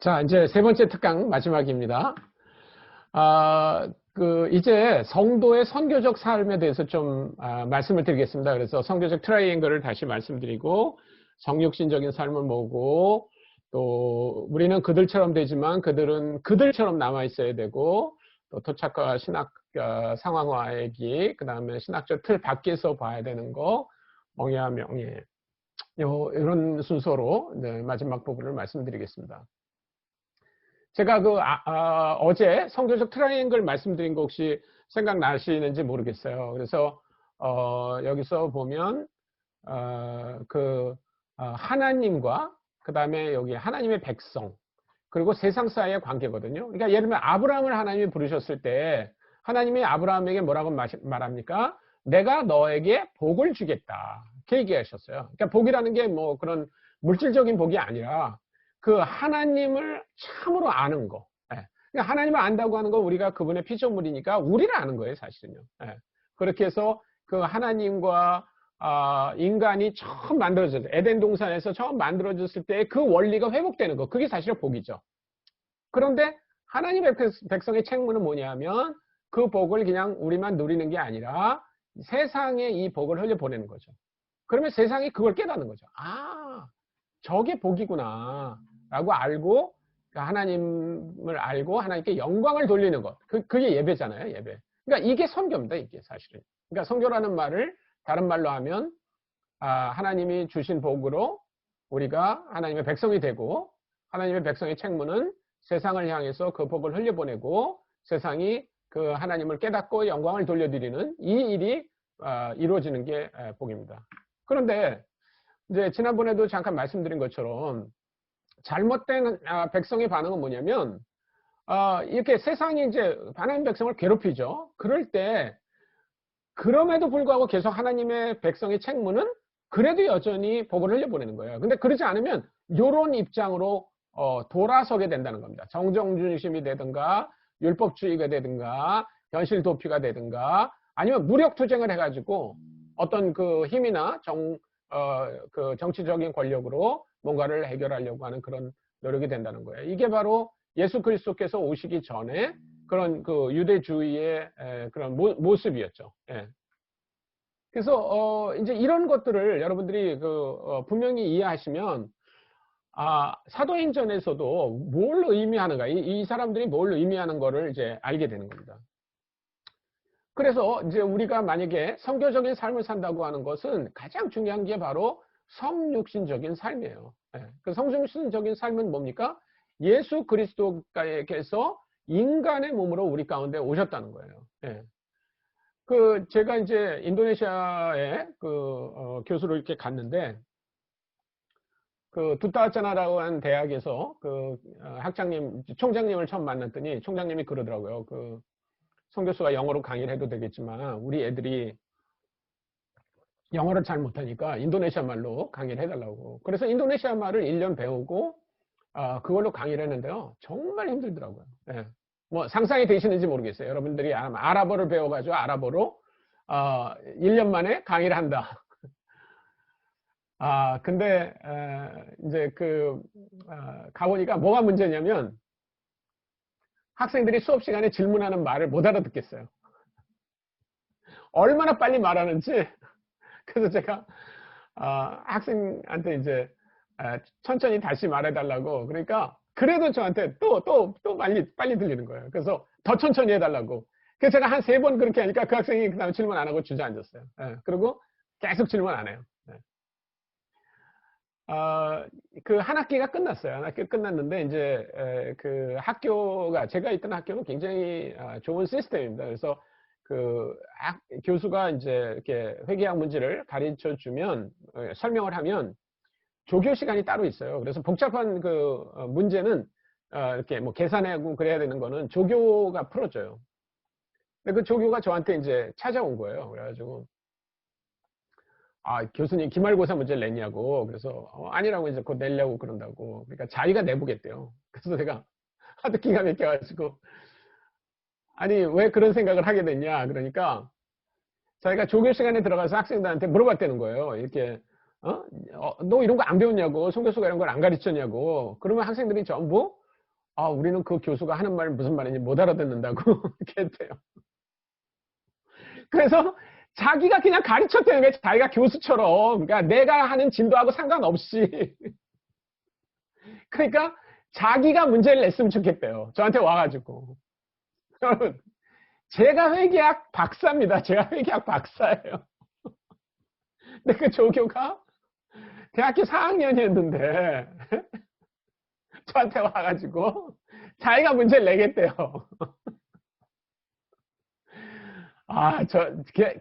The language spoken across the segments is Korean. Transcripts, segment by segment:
자, 이제 세 번째 특강 마지막입니다. 이제 성도의 선교적 삶에 대해서 좀 말씀을 드리겠습니다. 그래서 선교적 트라이앵글을 다시 말씀드리고, 정육신적인 삶을 모으고, 또 우리는 그들처럼 되지만 그들은 그들처럼 남아 있어야 되고, 또 토착과 신학 상황화의 기, 그 다음에 신학적 틀 밖에서 봐야 되는 거, 멍해와 명예, 이런 순서로 마지막 부분을 말씀드리겠습니다. 제가 어제 성교적 트라이앵글 말씀드린 거 혹시 생각나시는지 모르겠어요. 그래서 여기서 보면 하나님과 그 다음에 여기 하나님의 백성 그리고 세상 사이의 관계거든요. 그러니까 예를 들면 아브라함을 하나님이 부르셨을 때 하나님이 아브라함에게 뭐라고 말합니까? 내가 너에게 복을 주겠다. 이렇게 얘기하셨어요. 그러니까 복이라는 게 뭐 그런 물질적인 복이 아니라 그 하나님을 참으로 아는 거. 예. 그러니까 하나님을 안다고 하는 건 우리가 그분의 피조물이니까 우리를 아는 거예요, 사실은요. 예. 그렇게 해서 그 하나님과 인간이 처음 만들어졌을 때, 에덴 동산에서 처음 만들어졌을 때 그 원리가 회복되는 거. 그게 사실은 복이죠. 그런데 하나님의 백성의 책무는 뭐냐면 그 복을 그냥 우리만 누리는 게 아니라 세상에 이 복을 흘려보내는 거죠. 그러면 세상이 그걸 깨닫는 거죠. 저게 복이구나. 라고 알고, 하나님을 알고 하나님께 영광을 돌리는 것. 그게 예배잖아요, 예배. 그러니까 이게 선교입니다, 이게 사실은. 그러니까 선교라는 말을 다른 말로 하면, 하나님이 주신 복으로 우리가 하나님의 백성이 되고, 하나님의 백성의 책무는 세상을 향해서 그 복을 흘려보내고, 세상이 그 하나님을 깨닫고 영광을 돌려드리는 이 일이 이루어지는 게 복입니다. 그런데, 이제 지난번에도 잠깐 말씀드린 것처럼, 잘못된 백성의 반응은 뭐냐면 이렇게 세상이 이제 하나님 백성을 괴롭히죠. 그럴 때 그럼에도 불구하고 계속 하나님의 백성의 책무는 그래도 여전히 복을 흘려보내는 거예요. 근데 그러지 않으면 이런 입장으로 돌아서게 된다는 겁니다. 정정 중심이 되든가 율법주의가 되든가 현실 도피가 되든가 아니면 무력 투쟁을 해가지고 어떤 그 힘이나 그 정치적인 권력으로 뭔가를 해결하려고 하는 그런 노력이 된다는 거예요. 이게 바로 예수 그리스도께서 오시기 전에 그런 그 유대주의의 그런 모습이었죠. 예. 그래서 이제 이런 것들을 여러분들이 분명히 이해하시면 사도행전에서도 뭘 의미하는가, 이 사람들이 뭘 의미하는 거를 이제 알게 되는 겁니다. 그래서 이제 우리가 만약에 선교적인 삶을 산다고 하는 것은 가장 중요한 게 바로 성육신적인 삶이에요. 그 성육신적인 삶은 뭡니까? 예수 그리스도께서 인간의 몸으로 우리 가운데 오셨다는 거예요. 제가 이제 인도네시아에 교수로 이렇게 갔는데, 두타와짜나라고 하는 대학에서 총장님을 처음 만났더니 총장님이 그러더라고요. 선교수가 영어로 강의를 해도 되겠지만 우리 애들이 영어를 잘 못하니까 인도네시아 말로 강의를 해달라고. 그래서 인도네시아 말을 1년 배우고 그걸로 강의를 했는데요. 정말 힘들더라고요. 뭐 상상이 되시는지 모르겠어요. 여러분들이 아랍어를 배워가지고 아랍어로 1년 만에 강의를 한다. 근데 이제 가보니까 뭐가 문제냐면 학생들이 수업 시간에 질문하는 말을 못 알아듣겠어요. 얼마나 빨리 말하는지. 그래서 제가 학생한테 이제 천천히 다시 말해달라고. 그러니까 그래도 저한테 또 빨리 들리는 거예요. 그래서 더 천천히 해달라고. 그래서 제가 한 3번 그렇게 하니까 그 학생이 그 다음에 질문 안 하고 주저앉았어요. 그리고 계속 질문 안 해요. 한 학기가 끝났어요. 한 학기 끝났는데, 이제, 제가 있던 학교는 굉장히 좋은 시스템입니다. 그래서 교수가 이제 이렇게 회계학 문제를 가르쳐 주면, 설명을 하면, 조교 시간이 따로 있어요. 그래서 복잡한 문제는, 이렇게 뭐 계산하고 그래야 되는 거는 조교가 풀어줘요. 근데 그 조교가 저한테 이제 찾아온 거예요. 그래가지고, 교수님 기말고사 문제를 냈냐고. 그래서 아니라고 이제 곧 내려고 그런다고. 그러니까 자기가 내보겠대요. 그래서 제가 하도 기가 막혀가지고 아니 왜 그런 생각을 하게 됐냐. 그러니까 자기가 조교 시간에 들어가서 학생들한테 물어봤다는 거예요. 이렇게 너 이런 거 안 배웠냐고. 송 교수가 이런 걸 안 가르쳤냐고. 그러면 학생들이 전부 우리는 그 교수가 하는 말 무슨 말인지 못 알아듣는다고 이렇게 했대요. 그래서 자기가 그냥 가르쳤대는 거예요. 자기가 교수처럼. 그러니까 내가 하는 진도하고 상관없이. 그러니까 자기가 문제를 냈으면 좋겠대요. 저한테 와가지고. 여러분, 제가 회계학 박사입니다. 제가 회계학 박사예요. 근데 그 조교가 대학교 4학년이었는데 저한테 와가지고 자기가 문제를 내겠대요.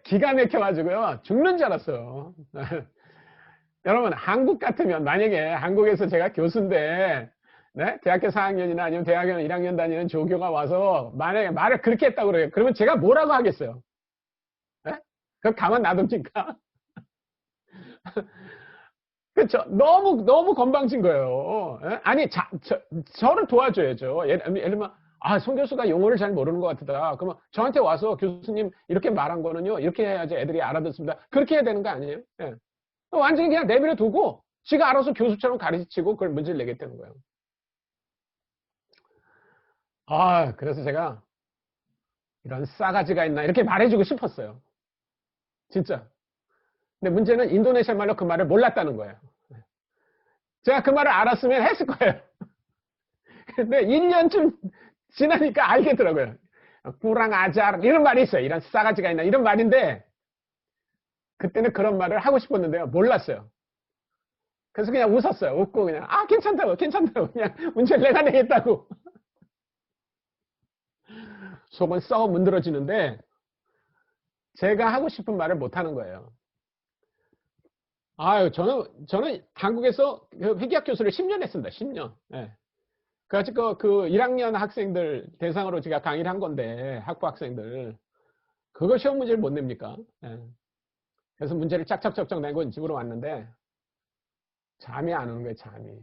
기가 막혀가지고요. 죽는 줄 알았어요. 여러분, 한국 같으면, 만약에 한국에서 제가 교수인데, 네? 대학교 4학년이나 아니면 대학교 1학년 다니는 조교가 와서 만약에 말을 그렇게 했다고 그래요. 그러면 제가 뭐라고 하겠어요? 네? 그럼 가만 놔둡니까? 그렇죠. 너무 건방진 거예요. 예? 아니, 저를 도와줘야죠. 예를 들면, 송 교수가 용어를 잘 모르는 것 같다. 그러면 저한테 와서 교수님 이렇게 말한 거는요, 이렇게 해야지 애들이 알아듣습니다. 그렇게 해야 되는 거 아니에요? 예. 완전히 그냥 내버려 두고 지가 알아서 교수처럼 가르치고 그걸 문제를 내겠다는 거예요. 그래서 제가 이런 싸가지가 있나 이렇게 말해주고 싶었어요. 진짜. 근데 문제는 인도네시아 말로 그 말을 몰랐다는 거예요. 제가 그 말을 알았으면 했을 거예요. 근데 1년쯤 지나니까 알겠더라고요. 꾸랑 아잘 이런 말이 있어요. 이런 싸가지가 있나 이런 말인데 그때는 그런 말을 하고 싶었는데요. 몰랐어요. 그래서 그냥 웃었어요. 웃고 그냥 괜찮다고 그냥 문제를 내가 내겠다고. 속은 썩어 문드러지는데 제가 하고 싶은 말을 못하는 거예요. 저는 한국에서 회계학 교수를 10년 했습니다. 10년. 예. 그래가지고 그 1학년 학생들 대상으로 제가 강의를 한 건데, 학부 학생들. 그걸 시험 문제를 못 냅니까? 예. 그래서 문제를 짝짝짝짝 내고 집으로 왔는데, 잠이 안 오는 거예요, 잠이.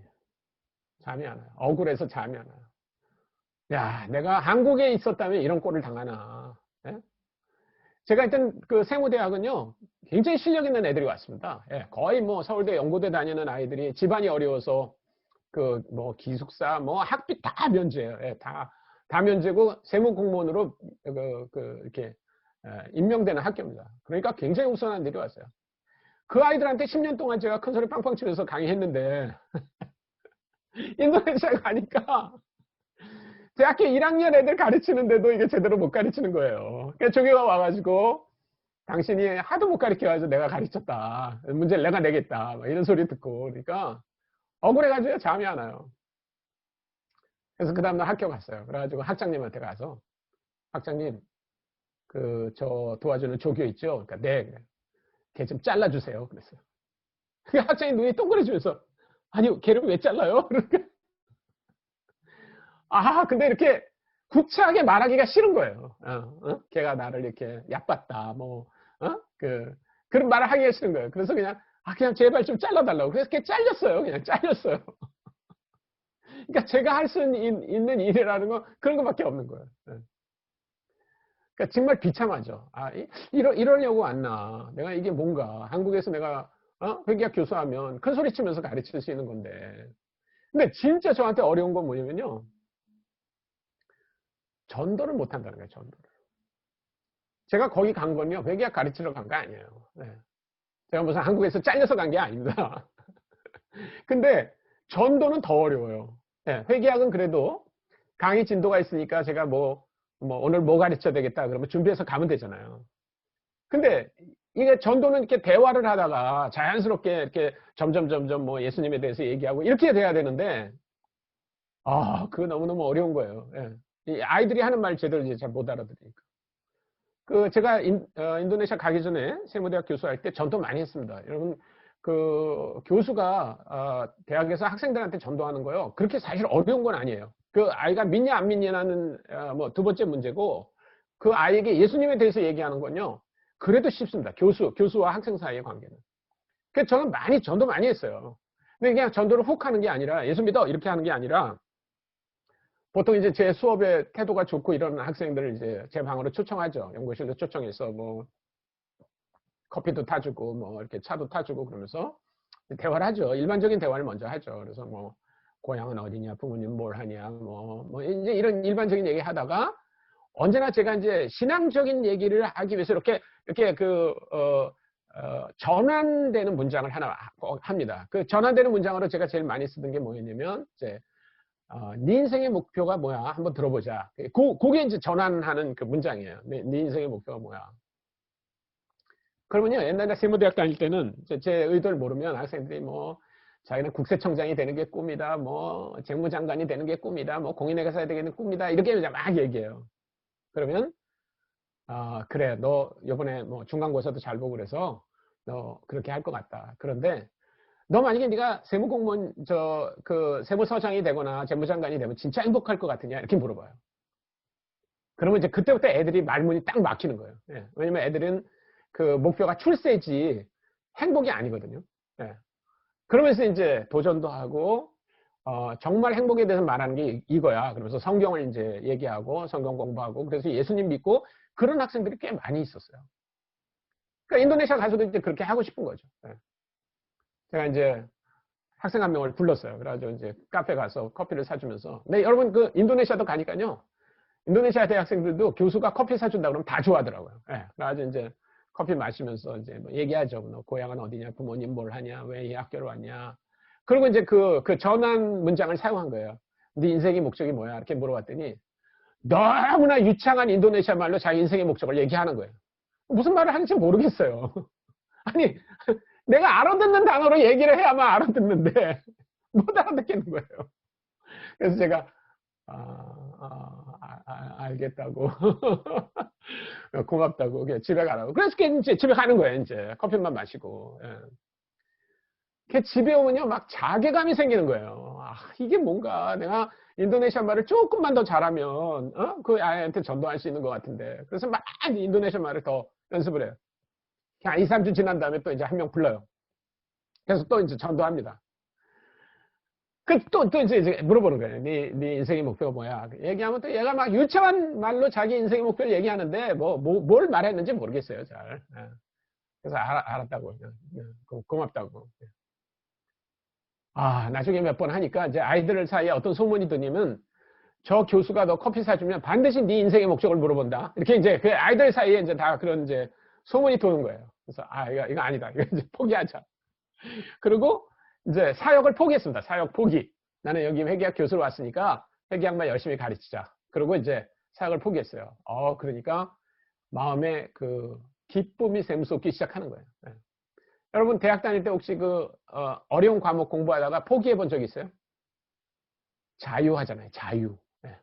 잠이 안 와요. 억울해서 잠이 안 와요. 야, 내가 한국에 있었다면 이런 꼴을 당하나. 예? 제가 일단 그 세무대학은요, 굉장히 실력 있는 애들이 왔습니다. 예, 거의 뭐 서울대 연고대 다니는 아이들이 집안이 어려워서 그 뭐 기숙사 뭐 학비 다 면제예요. 예, 다 면제고 세무 공무원으로 이렇게 임명되는 학교입니다. 그러니까 굉장히 우수한 애들이 왔어요. 그 아이들한테 10년 동안 제가 큰 소리 빵빵 치면서 강의했는데 인도네시아 가니까 대학교 1학년 애들 가르치는데도 이게 제대로 못 가르치는 거예요. 그러니까 조교가 와가지고 당신이 하도 못 가르쳐가지고 내가 가르쳤다. 문제를 내가 내겠다. 이런 소리 듣고 그러니까 억울해가지고 잠이 안 와요. 그래서 그 다음날 학교 갔어요. 그래가지고 학장님한테 가서 학장님 저 도와주는 조교 있죠? 그러니까 네. 걔 좀 잘라주세요. 그랬어요. 그 학장이 눈이 동그래지면서 아니 걔를 왜 잘라요? 그러니까 근데 이렇게 구차하게 말하기가 싫은 거예요. 걔가 나를 이렇게 얕봤다. 그런 말을 하기가 싫은 거예요. 그래서 그냥 제발 좀 잘라달라고. 그래서 걔 잘렸어요. 그냥 잘렸어요. 그러니까 제가 할 수 있는 일이라는 건 그런 것밖에 없는 거예요. 그러니까 정말 비참하죠. 이러려고 왔나. 내가 이게 뭔가. 한국에서 내가, 회계학 교수하면 큰 소리 치면서 가르칠 수 있는 건데. 근데 진짜 저한테 어려운 건 뭐냐면요. 전도를 못 한다는 거예요, 전도를. 제가 거기 간 건요, 회계학 가르치러 간 거 아니에요. 네. 제가 무슨 한국에서 잘려서 간 게 아닙니다. 근데 전도는 더 어려워요. 네, 회계학은 그래도 강의 진도가 있으니까 제가 오늘 뭐 가르쳐야 되겠다 그러면 준비해서 가면 되잖아요. 근데 이게 전도는 이렇게 대화를 하다가 자연스럽게 이렇게 점점 뭐 예수님에 대해서 얘기하고 이렇게 돼야 되는데, 그거 너무너무 어려운 거예요. 예. 이 아이들이 하는 말 제대로 이제 잘 못 알아들으니까. 제가 인도네시아 가기 전에 세무대학 교수할 때 전도 많이 했습니다. 여러분, 교수가 대학에서 학생들한테 전도하는 거요. 그렇게 사실 어려운 건 아니에요. 그 아이가 믿냐 안 믿냐는 두 번째 문제고 그 아이에게 예수님에 대해서 얘기하는 건요. 그래도 쉽습니다. 교수와 학생 사이의 관계는. 그래서 저는 전도 많이 했어요. 근데 그냥 전도를 훅 하는 게 아니라 예수 믿어 이렇게 하는 게 아니라 보통 이제 제 수업에 태도가 좋고 이런 학생들을 이제 제 방으로 초청하죠. 연구실로 초청해서 커피도 타주고 이렇게 차도 타주고 그러면서 대화를 하죠. 일반적인 대화를 먼저 하죠. 그래서 고향은 어디냐, 부모님 뭘 하냐, 이제 이런 일반적인 얘기 하다가 언제나 제가 이제 신앙적인 얘기를 하기 위해서 이렇게 전환되는 문장을 하나 합니다. 그 전환되는 문장으로 제가 제일 많이 쓰던 게 뭐였냐면, 이제, 네 인생의 목표가 뭐야? 한번 들어보자. 그게 이제 전환하는 그 문장이에요. 네 인생의 목표가 뭐야? 그러면요, 옛날에 세무대학 다닐 때는 제 의도를 모르면 학생들이 뭐, 자기는 국세청장이 되는 게 꿈이다, 뭐, 재무장관이 되는 게 꿈이다, 뭐, 공인회계사가 되는 게 꿈이다, 이렇게 막 얘기해요. 그러면, 그래, 너 요번에 뭐 중간고사도 잘 보고 그래서 너 그렇게 할 것 같다. 그런데 너 만약에 네가 세무공무원, 그 세무서장이 되거나 재무장관이 되면 진짜 행복할 것 같으냐? 이렇게 물어봐요. 그러면 이제 그때부터 애들이 말문이 딱 막히는 거예요. 예. 왜냐면 애들은 그 목표가 출세지 행복이 아니거든요. 예. 그러면서 이제 도전도 하고, 정말 행복에 대해서 말하는 게 이거야. 그러면서 성경을 이제 얘기하고, 성경 공부하고, 그래서 예수님 믿고, 그런 학생들이 꽤 많이 있었어요. 그러니까 인도네시아 가서도 이제 그렇게 하고 싶은 거죠. 예. 제가 이제 학생 한 명을 불렀어요. 그래가지고 이제 카페 가서 커피를 사주면서. 네, 여러분 그 인도네시아도 가니까요. 인도네시아 대학생들도 교수가 커피 사준다 그러면 다 좋아하더라고요. 예. 그래가지고 이제 커피 마시면서 이제 뭐 얘기하죠. 너 고향은 어디냐? 부모님 뭘 하냐? 왜 이 학교로 왔냐? 그리고 이제 그 전환 문장을 사용한 거예요. 네 인생의 목적이 뭐야? 이렇게 물어봤더니 너무나 유창한 인도네시아 말로 자기 인생의 목적을 얘기하는 거예요. 무슨 말을 하는지 모르겠어요. 아니, 내가 알아듣는 단어로 얘기를 해야만 알아듣는데 못 알아듣겠는 거예요. 그래서 제가 알겠다고 고맙다고 집에 가라고. 그래서 이제 집에 가는 거예요. 이제 커피만 마시고. 예. 집에 오면요 막 자괴감이 생기는 거예요. 이게 뭔가 내가 인도네시아 말을 조금만 더 잘하면 그 아이한테 전도할 수 있는 것 같은데. 그래서 막 인도네시아 말을 더 연습을 해요. 그냥 2, 3주 지난 다음에 또 이제 한 명 불러요. 그래서 또 이제 전도합니다. 또 이제 물어보는 거예요. 네 인생의 목표가 뭐야? 얘기하면 또 얘가 막 유창한 말로 자기 인생의 목표를 얘기하는데 뭘 말했는지 모르겠어요. 잘. 예. 그래서 알았다고. 고맙다고. 나중에 몇 번 하니까 이제 아이들 사이에 어떤 소문이 드냐면 저 교수가 너 커피 사주면 반드시 네 인생의 목적을 물어본다. 이렇게 이제 그 아이들 사이에 이제 다 그런 이제 소문이 도는 거예요. 그래서 이거 아니다. 이거 이제 포기하자. 그리고 이제 사역을 포기했습니다. 사역 포기. 나는 여기 회계학 교수로 왔으니까 회계학만 열심히 가르치자. 그리고 이제 사역을 포기했어요. 그러니까 마음에 그 기쁨이 샘솟기 시작하는 거예요. 네. 여러분 대학 다닐 때 혹시 어려운 과목 공부하다가 포기해 본 적 있어요? 자유하잖아요. 자유. 네.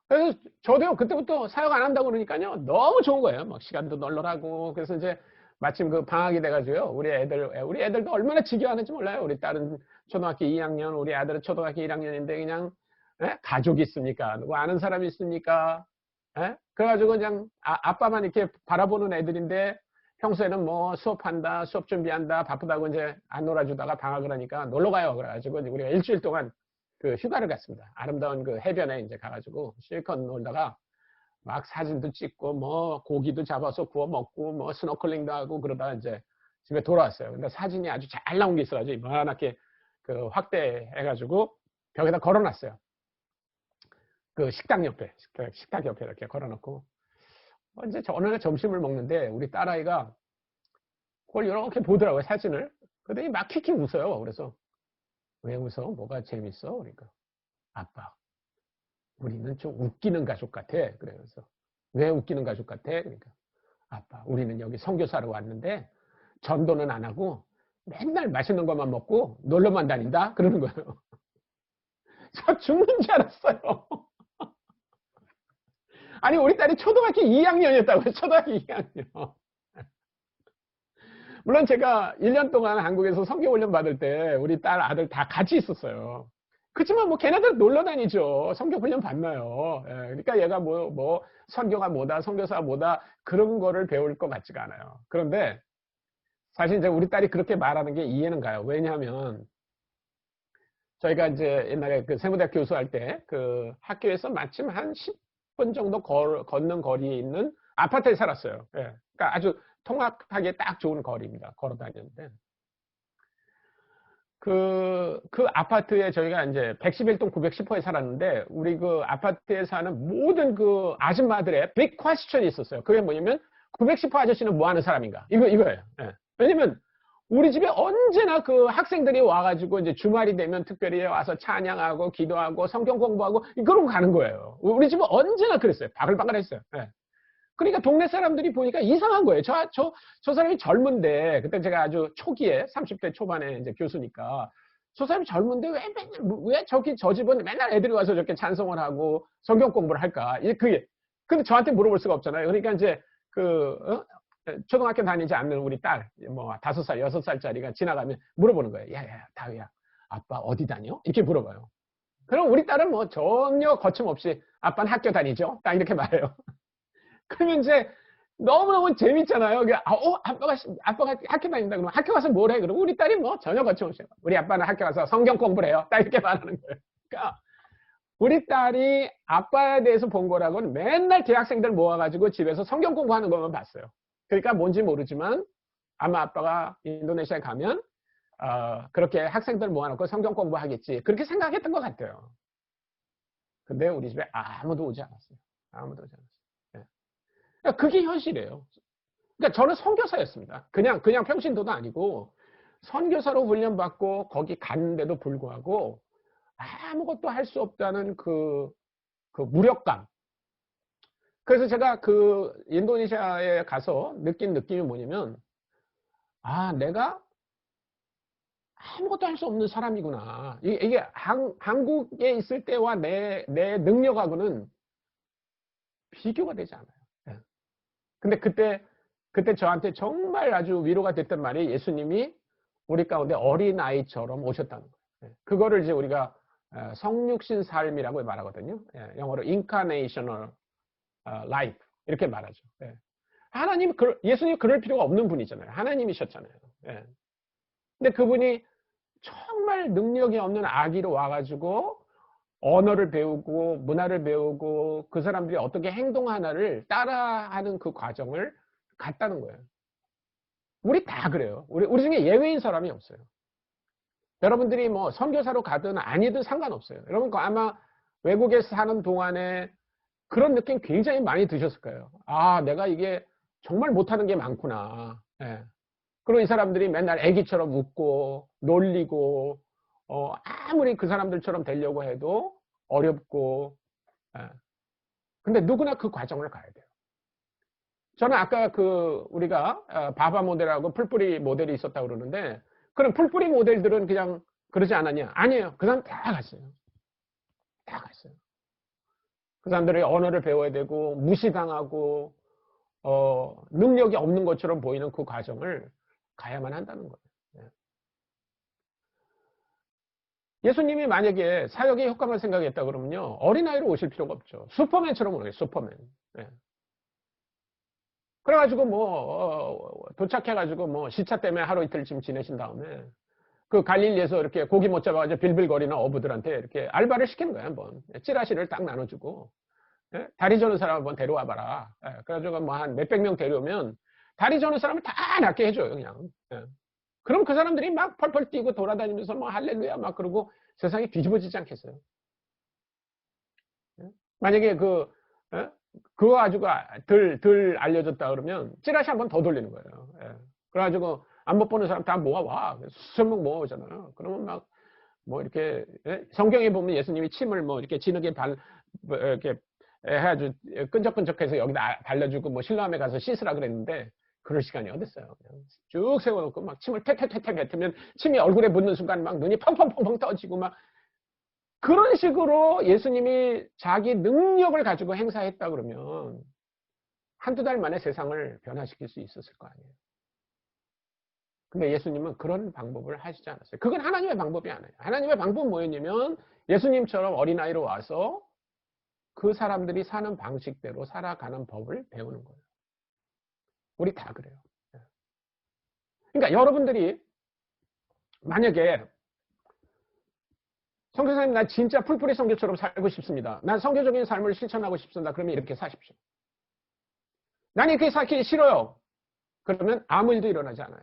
그래서 저도 그때부터 사역 안 한다고 그러니까요. 너무 좋은 거예요. 막 시간도 널널하고. 그래서 이제 마침 그 방학이 돼가지고요. 우리 애들도 얼마나 지겨워하는지 몰라요. 우리 딸은 초등학교 2학년, 우리 아들은 초등학교 1학년인데 그냥 가족이 있습니까? 누구 아는 사람이 있습니까? 그래가지고 그냥 아빠만 이렇게 바라보는 애들인데 평소에는 뭐 수업한다, 수업 준비한다, 바쁘다고 이제 안 놀아주다가 방학을 하니까 놀러 가요. 그래가지고 우리가 일주일 동안 그 휴가를 갔습니다. 아름다운 그 해변에 이제 가가지고 실컷 놀다가 막 사진도 찍고 뭐 고기도 잡아서 구워 먹고 뭐 스노클링도 하고 그러다 이제 집에 돌아왔어요. 근데 사진이 아주 잘 나온 게 있어가지고 이만하게 그 확대해가지고 벽에다 걸어놨어요. 그 식당 옆에 식탁 옆에 이렇게 걸어놓고 이제 어느 날 점심을 먹는데 우리 딸아이가 그걸 이렇게 보더라고요 사진을. 그러더니 막 킥킥 웃어요. 그래서 왜 웃어? 뭐가 재밌어? 그러니까 아빠 우리는 좀 웃기는 가족 같아. 그래서 왜 웃기는 가족 같아? 그러니까 아빠 우리는 여기 선교사로 왔는데 전도는 안 하고 맨날 맛있는 것만 먹고 놀러만 다닌다 그러는 거예요. 저 죽는 줄 알았어요. 아니 우리 딸이 초등학교 2학년이었다고요. 초등학교 2학년. 물론 제가 1년 동안 한국에서 성경훈련 받을 때 우리 딸 아들 다 같이 있었어요. 그렇지만 뭐 걔네들 놀러 다니죠. 성경훈련 받나요. 예, 그러니까 얘가 뭐 선교가 뭐다, 선교사가 뭐다 그런 거를 배울 것 같지가 않아요. 그런데 사실 이제 우리 딸이 그렇게 말하는 게 이해는 가요. 왜냐하면 저희가 이제 옛날에 그 세무대학 교수할 때 그 학교에서 마침 한 10분 정도 걷는 거리에 있는 아파트에 살았어요. 예, 그러니까 아주 통학하기에 딱 좋은 거리입니다. 걸어 다녔는데 그 아파트에 저희가 이제 111동 910호에 살았는데, 우리 그 아파트에 사는 모든 그 아줌마들의 빅 퀘스천이 있었어요. 그게 뭐냐면, 910호 아저씨는 뭐 하는 사람인가? 이거예요. 예. 왜냐면, 우리 집에 언제나 그 학생들이 와가지고 이제 주말이 되면 특별히 와서 찬양하고 기도하고 성경 공부하고 그러고 가는 거예요. 우리 집은 언제나 그랬어요. 바글바글 했어요. 예. 그러니까 동네 사람들이 보니까 이상한 거예요. 저 사람이 젊은데, 그때 제가 아주 초기에, 30대 초반에 이제 교수니까, 저 사람이 젊은데 왜 맨날, 왜 저 집은 맨날 애들이 와서 저렇게 찬송을 하고 성경 공부를 할까? 근데 저한테 물어볼 수가 없잖아요. 그러니까 이제 초등학교 다니지 않는 우리 딸, 뭐, 5살, 6살짜리가 지나가면 물어보는 거예요. 야, 다위야, 아빠 어디 다녀? 이렇게 물어봐요. 그럼 우리 딸은 뭐 전혀 거침없이 아빠는 학교 다니죠? 딱 이렇게 말해요. 그러면 이제 너무너무 재밌잖아요. 아빠가 학교 다닌다. 그러면 학교 가서 뭘 해? 그러고 우리 딸이 뭐 전혀 거침없이 우리 아빠는 학교 가서 성경 공부를 해요. 딱 이렇게 말하는 거예요. 그러니까 우리 딸이 아빠에 대해서 본 거라고는 맨날 대학생들 모아가지고 집에서 성경 공부하는 것만 봤어요. 그러니까 뭔지 모르지만 아마 아빠가 인도네시아에 가면 그렇게 학생들 모아놓고 성경 공부하겠지. 그렇게 생각했던 것 같아요. 근데 우리 집에 아무도 오지 않았어요. 아무도 오지 않았어요. 그러니까 그게 현실이에요. 그러니까 저는 선교사였습니다. 그냥 평신도도 아니고 선교사로 훈련받고 거기 갔는데도 불구하고 아무것도 할 수 없다는 그 무력감. 그래서 제가 그 인도네시아에 가서 느낀 느낌이 뭐냐면, 내가 아무것도 할 수 없는 사람이구나. 이게 한국에 있을 때와 내 능력하고는 비교가 되지 않아요. 근데 그때 저한테 정말 아주 위로가 됐던 말이 예수님이 우리 가운데 어린아이처럼 오셨다는 거예요. 그거를 이제 우리가 성육신 삶이라고 말하거든요. 영어로 incarnational life 이렇게 말하죠. 예수님 그럴 필요가 없는 분이잖아요. 하나님이셨잖아요. 근데 그분이 정말 능력이 없는 아기로 와가지고 언어를 배우고 문화를 배우고 그 사람들이 어떻게 행동하나를 따라하는 그 과정을 갔다는 거예요. 우리 다 그래요. 우리 중에 예외인 사람이 없어요. 여러분들이 뭐 선교사로 가든 아니든 상관없어요. 여러분 아마 외국에서 사는 동안에 그런 느낌 굉장히 많이 드셨을 거예요. 내가 이게 정말 못하는 게 많구나. 그리고 이 사람들이 맨날 애기처럼 웃고 놀리고 아무리 그 사람들처럼 되려고 해도 어렵고, 근데 누구나 그 과정을 가야 돼요. 저는 아까 우리가 바바 모델하고 풀뿌리 모델이 있었다고 그러는데, 그럼 풀뿌리 모델들은 그냥 그러지 않았냐? 아니에요. 그 사람 다 갔어요. 다 갔어요. 그 사람들이 언어를 배워야 되고, 무시당하고, 능력이 없는 것처럼 보이는 그 과정을 가야만 한다는 거예요. 예수님이 만약에 사역의 효과만 생각했다 그러면요, 어린아이로 오실 필요가 없죠. 슈퍼맨처럼 오는 거예요, 슈퍼맨. 그래가지고 도착해가지고 시차 때문에 하루 이틀쯤 지내신 다음에 그 갈릴리에서 이렇게 고기 못 잡아가지고 빌빌거리는 어부들한테 이렇게 알바를 시키는 거예요, 한번. 찌라시를 딱 나눠주고. 다리 저는 사람 한번 데려와 봐라. 그래가지고 한 몇백 명 데려오면 다리 저는 사람을 다 낫게 해줘요, 그냥. 그럼 그 사람들이 막 펄펄 뛰고 돌아다니면서 할렐루야 막 그러고 세상이 뒤집어지지 않겠어요? 만약에 그거 가지고 덜 알려졌다 그러면 찌라시 한 번 더 돌리는 거예요. 그래가지고 안 못 보는 사람 다 모아와. 수천 명 모아오잖아요. 그러면 이렇게 성경에 보면 예수님이 침을 이렇게 진흙에 이렇게 해가지고 끈적끈적해서 여기다 발라주고 실로암에 가서 씻으라 그랬는데 그럴 시간이 어딨어요. 그냥 쭉 세워놓고 침을 퇴퇴퇴퇴 뱉으면 침이 얼굴에 묻는 순간 눈이 펑펑펑펑 떠지고 그런 식으로 예수님이 자기 능력을 가지고 행사했다 그러면 한두 달 만에 세상을 변화시킬 수 있었을 거 아니에요. 근데 예수님은 그런 방법을 하시지 않았어요. 그건 하나님의 방법이 아니에요. 하나님의 방법은 뭐였냐면 예수님처럼 어린아이로 와서 그 사람들이 사는 방식대로 살아가는 법을 배우는 거예요. 우리 다 그래요. 그러니까 여러분들이 만약에 선교사님 나 진짜 풀뿌리 선교처럼 살고 싶습니다. 난 선교적인 삶을 실천하고 싶습니다. 그러면 이렇게 사십시오. 난 이렇게 살기 싫어요. 그러면 아무 일도 일어나지 않아요.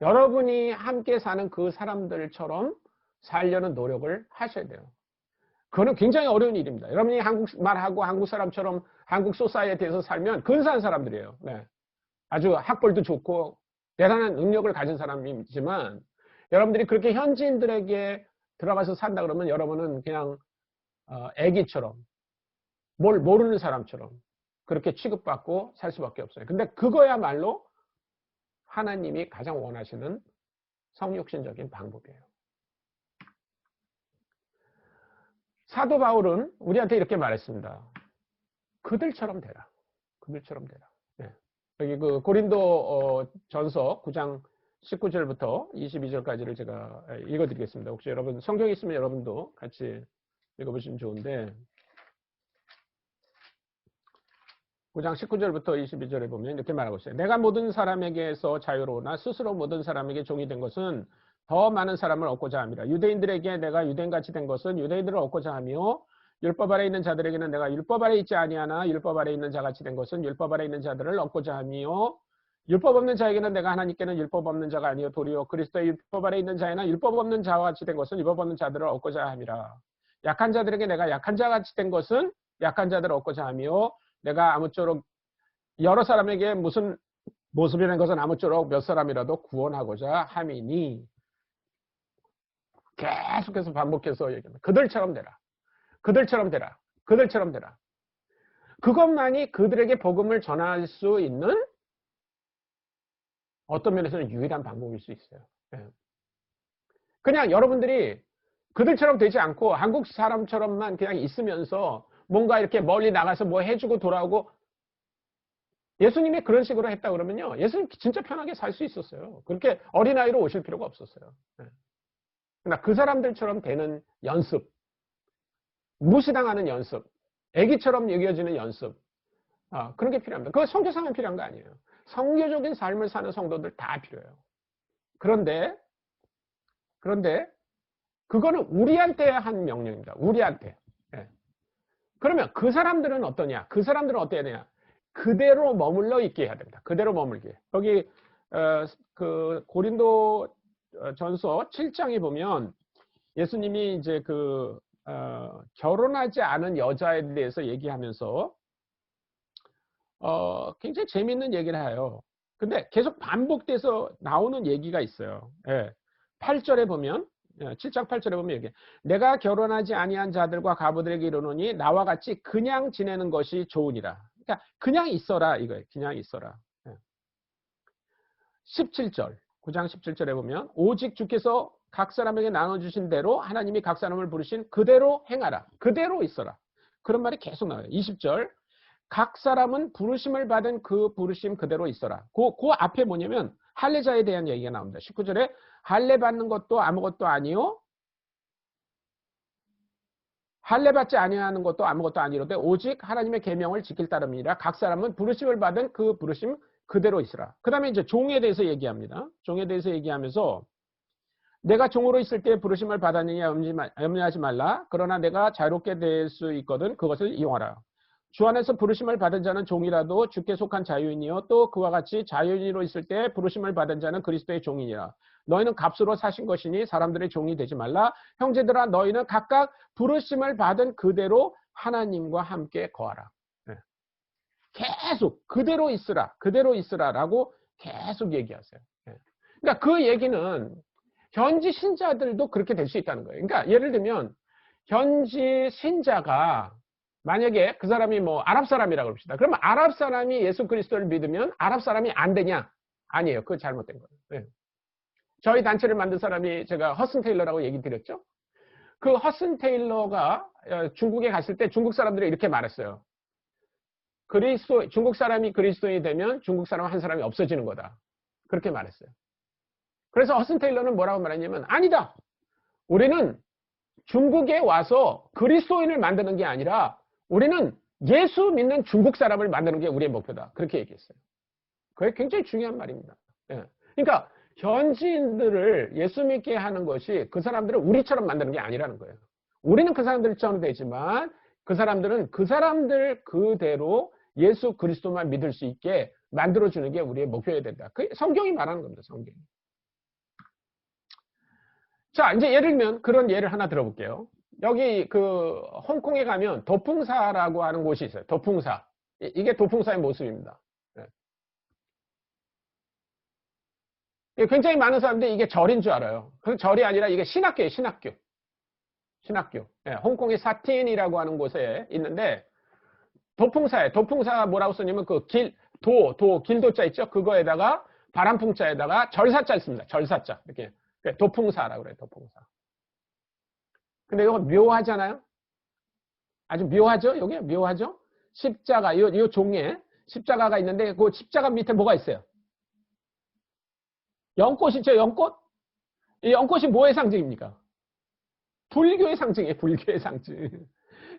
여러분이 함께 사는 그 사람들처럼 살려는 노력을 하셔야 돼요. 그거는 굉장히 어려운 일입니다. 여러분이 한국말하고 한국 사람처럼 한국 소사이어티에서 살면 근사한 사람들이에요. 네. 아주 학벌도 좋고 대단한 능력을 가진 사람이지만 여러분들이 그렇게 현지인들에게 들어가서 산다 그러면 여러분은 그냥 애기처럼 뭘 모르는 사람처럼 그렇게 취급받고 살 수밖에 없어요. 근데 그거야말로 하나님이 가장 원하시는 성육신적인 방법이에요. 사도 바울은 우리한테 이렇게 말했습니다. 그들처럼 되라. 그들처럼 되라. 네. 여기 그 고린도 전서 9장 19절부터 22절까지를 제가 읽어드리겠습니다. 혹시 여러분 성경이 있으면 여러분도 같이 읽어보시면 좋은데 9장 19절부터 22절에 보면 이렇게 말하고 있어요. 내가 모든 사람에게서 자유로우나 스스로 모든 사람에게 종이 된 것은 더 많은 사람을 얻고자 함이라. 유대인들에게 내가 유대인같이 된 것은 유대인들을 얻고자 하며 율법 아래 있는 자들에게는 내가 율법 아래 있지 아니하나 율법 아래 있는 자같이 된 것은 율법 아래 있는 자들을 얻고자 하며 율법 없는 자에게는 내가 하나님께는 율법 없는 자가 아니요 도리어 그리스도의 율법 아래 있는 자에나 율법 없는 자와 같이 된 것은 율법 없는 자들을 얻고자 함이라. 약한 자들에게 내가 약한 자같이 된 것은 약한 자들을 얻고자 하며 내가 아무쪼록 여러 사람에게 무슨 모습이라는 것은 아무쪼록 몇 사람이라도 구원하고자 함이니. 계속해서 반복해서 얘기합니다. 그들처럼 되라. 그들처럼 되라. 그들처럼 되라. 그것만이 그들에게 복음을 전할 수 있는 어떤 면에서는 유일한 방법일 수 있어요. 그냥 여러분들이 그들처럼 되지 않고 한국 사람처럼만 그냥 있으면서 뭔가 이렇게 멀리 나가서 뭐 해주고 돌아오고 예수님이 그런 식으로 했다 그러면요. 예수님 진짜 편하게 살 수 있었어요. 그렇게 어린아이로 오실 필요가 없었어요. 그러나 그 사람들처럼 되는 연습, 무시당하는 연습, 애기처럼 여겨지는 연습, 그런 게 필요합니다. 그거 선교사만 필요한 거 아니에요. 성교적인 삶을 사는 성도들 다 필요해요. 그런데 그거는 우리한테 한 명령입니다. 우리한테. 그러면 그 사람들은 어떠냐? 그 사람들은 어때야 되냐? 그대로 머물러 있게 해야 됩니다. 그대로 머물게. 여기 그 고린도 전서 7장에 보면 예수님이 이제 결혼하지 않은 여자에 대해서 얘기하면서 굉장히 재밌는 얘기를 해요. 근데 계속 반복돼서 나오는 얘기가 있어요. 8절에 보면 7장 8절에 보면 여기 내가 결혼하지 아니한 자들과 과부들에게 이르노니 나와 같이 그냥 지내는 것이 좋으니라. 그러니까 그냥 있어라 이거예요. 그냥 있어라. 17절 9장 17절에 보면 오직 주께서 각 사람에게 나눠주신 대로 하나님이 각 사람을 부르신 그대로 행하라. 그대로 있어라. 그런 말이 계속 나와요. 20절 각 사람은 부르심을 받은 그 부르심 그대로 있어라. 그 앞에 뭐냐면 할례자에 대한 얘기가 나옵니다. 19절에 할례 받는 것도 아무것도 아니요 할례 받지 아니하는 것도 아무것도 아니로되 오직 하나님의 계명을 지킬 따름이라. 각 사람은 부르심을 받은 그 부르심 그대로 있으라. 그 다음에 이제 종에 대해서 얘기합니다. 종에 대해서 얘기하면서 내가 종으로 있을 때 부르심을 받았느냐 염려하지 말라. 그러나 내가 자유롭게 될 수 있거든 그것을 이용하라. 주 안에서 부르심을 받은 자는 종이라도 주께 속한 자유인이요 또 그와 같이 자유인으로 있을 때 부르심을 받은 자는 그리스도의 종이니라. 너희는 값으로 사신 것이니 사람들의 종이 되지 말라. 형제들아 너희는 각각 부르심을 받은 그대로 하나님과 함께 거하라. 계속 그대로 있으라. 그대로 있으라라고 계속 얘기하세요. 그러니까 그 얘기는 현지 신자들도 그렇게 될 수 있다는 거예요. 그러니까 예를 들면 현지 신자가 만약에 그 사람이 뭐 아랍 사람이라고 합시다. 그러면 아랍 사람이 예수 그리스도를 믿으면 아랍 사람이 안 되냐? 아니에요. 그거 잘못된 거예요. 저희 단체를 만든 사람이 제가 허슨 테일러라고 얘기 드렸죠. 그 허슨 테일러가 중국에 갔을 때 중국 사람들이 이렇게 말했어요. 중국 사람이 그리스도인이 되면 중국 사람 한 사람이 없어지는 거다. 그렇게 말했어요. 그래서 허슨 테일러는 뭐라고 말했냐면 아니다. 우리는 중국에 와서 그리스도인을 만드는 게 아니라 우리는 예수 믿는 중국 사람을 만드는 게 우리의 목표다. 그렇게 얘기했어요. 그게 굉장히 중요한 말입니다. 그러니까 현지인들을 예수 믿게 하는 것이 그 사람들을 우리처럼 만드는 게 아니라는 거예요. 우리는 그 사람들처럼 되지만 그 사람들은 그 사람들 그대로 예수 그리스도만 믿을 수 있게 만들어주는 게 우리의 목표여야 된다. 그 성경이 말하는 겁니다. 성경이. 자, 이제 예를 들면 그런 예를 하나 들어볼게요. 여기 그 홍콩에 가면 도풍사라고 하는 곳이 있어요. 도풍사. 이게 도풍사의 모습입니다. 예. 이게 굉장히 많은 사람들이 이게 절인 줄 알아요. 그 절이 아니라 이게 신학교예요, 신학교. 신학교. 예, 홍콩의 사틴이라고 하는 곳에 있는데 도풍사에 도풍사 뭐라고 쓰냐면 그 길도자 있죠? 그거에다가 바람풍자에다가 절사자 있습니다. 절사자. 이렇게. 도풍사라고 그래요, 도풍사. 근데 이거 묘하잖아요? 아주 묘하죠? 여기 묘하죠? 십자가, 요 종에 십자가가 있는데 그 십자가 밑에 뭐가 있어요? 연꽃 있죠? 연꽃? 이 연꽃이 뭐의 상징입니까? 불교의 상징이에요. 불교의 상징.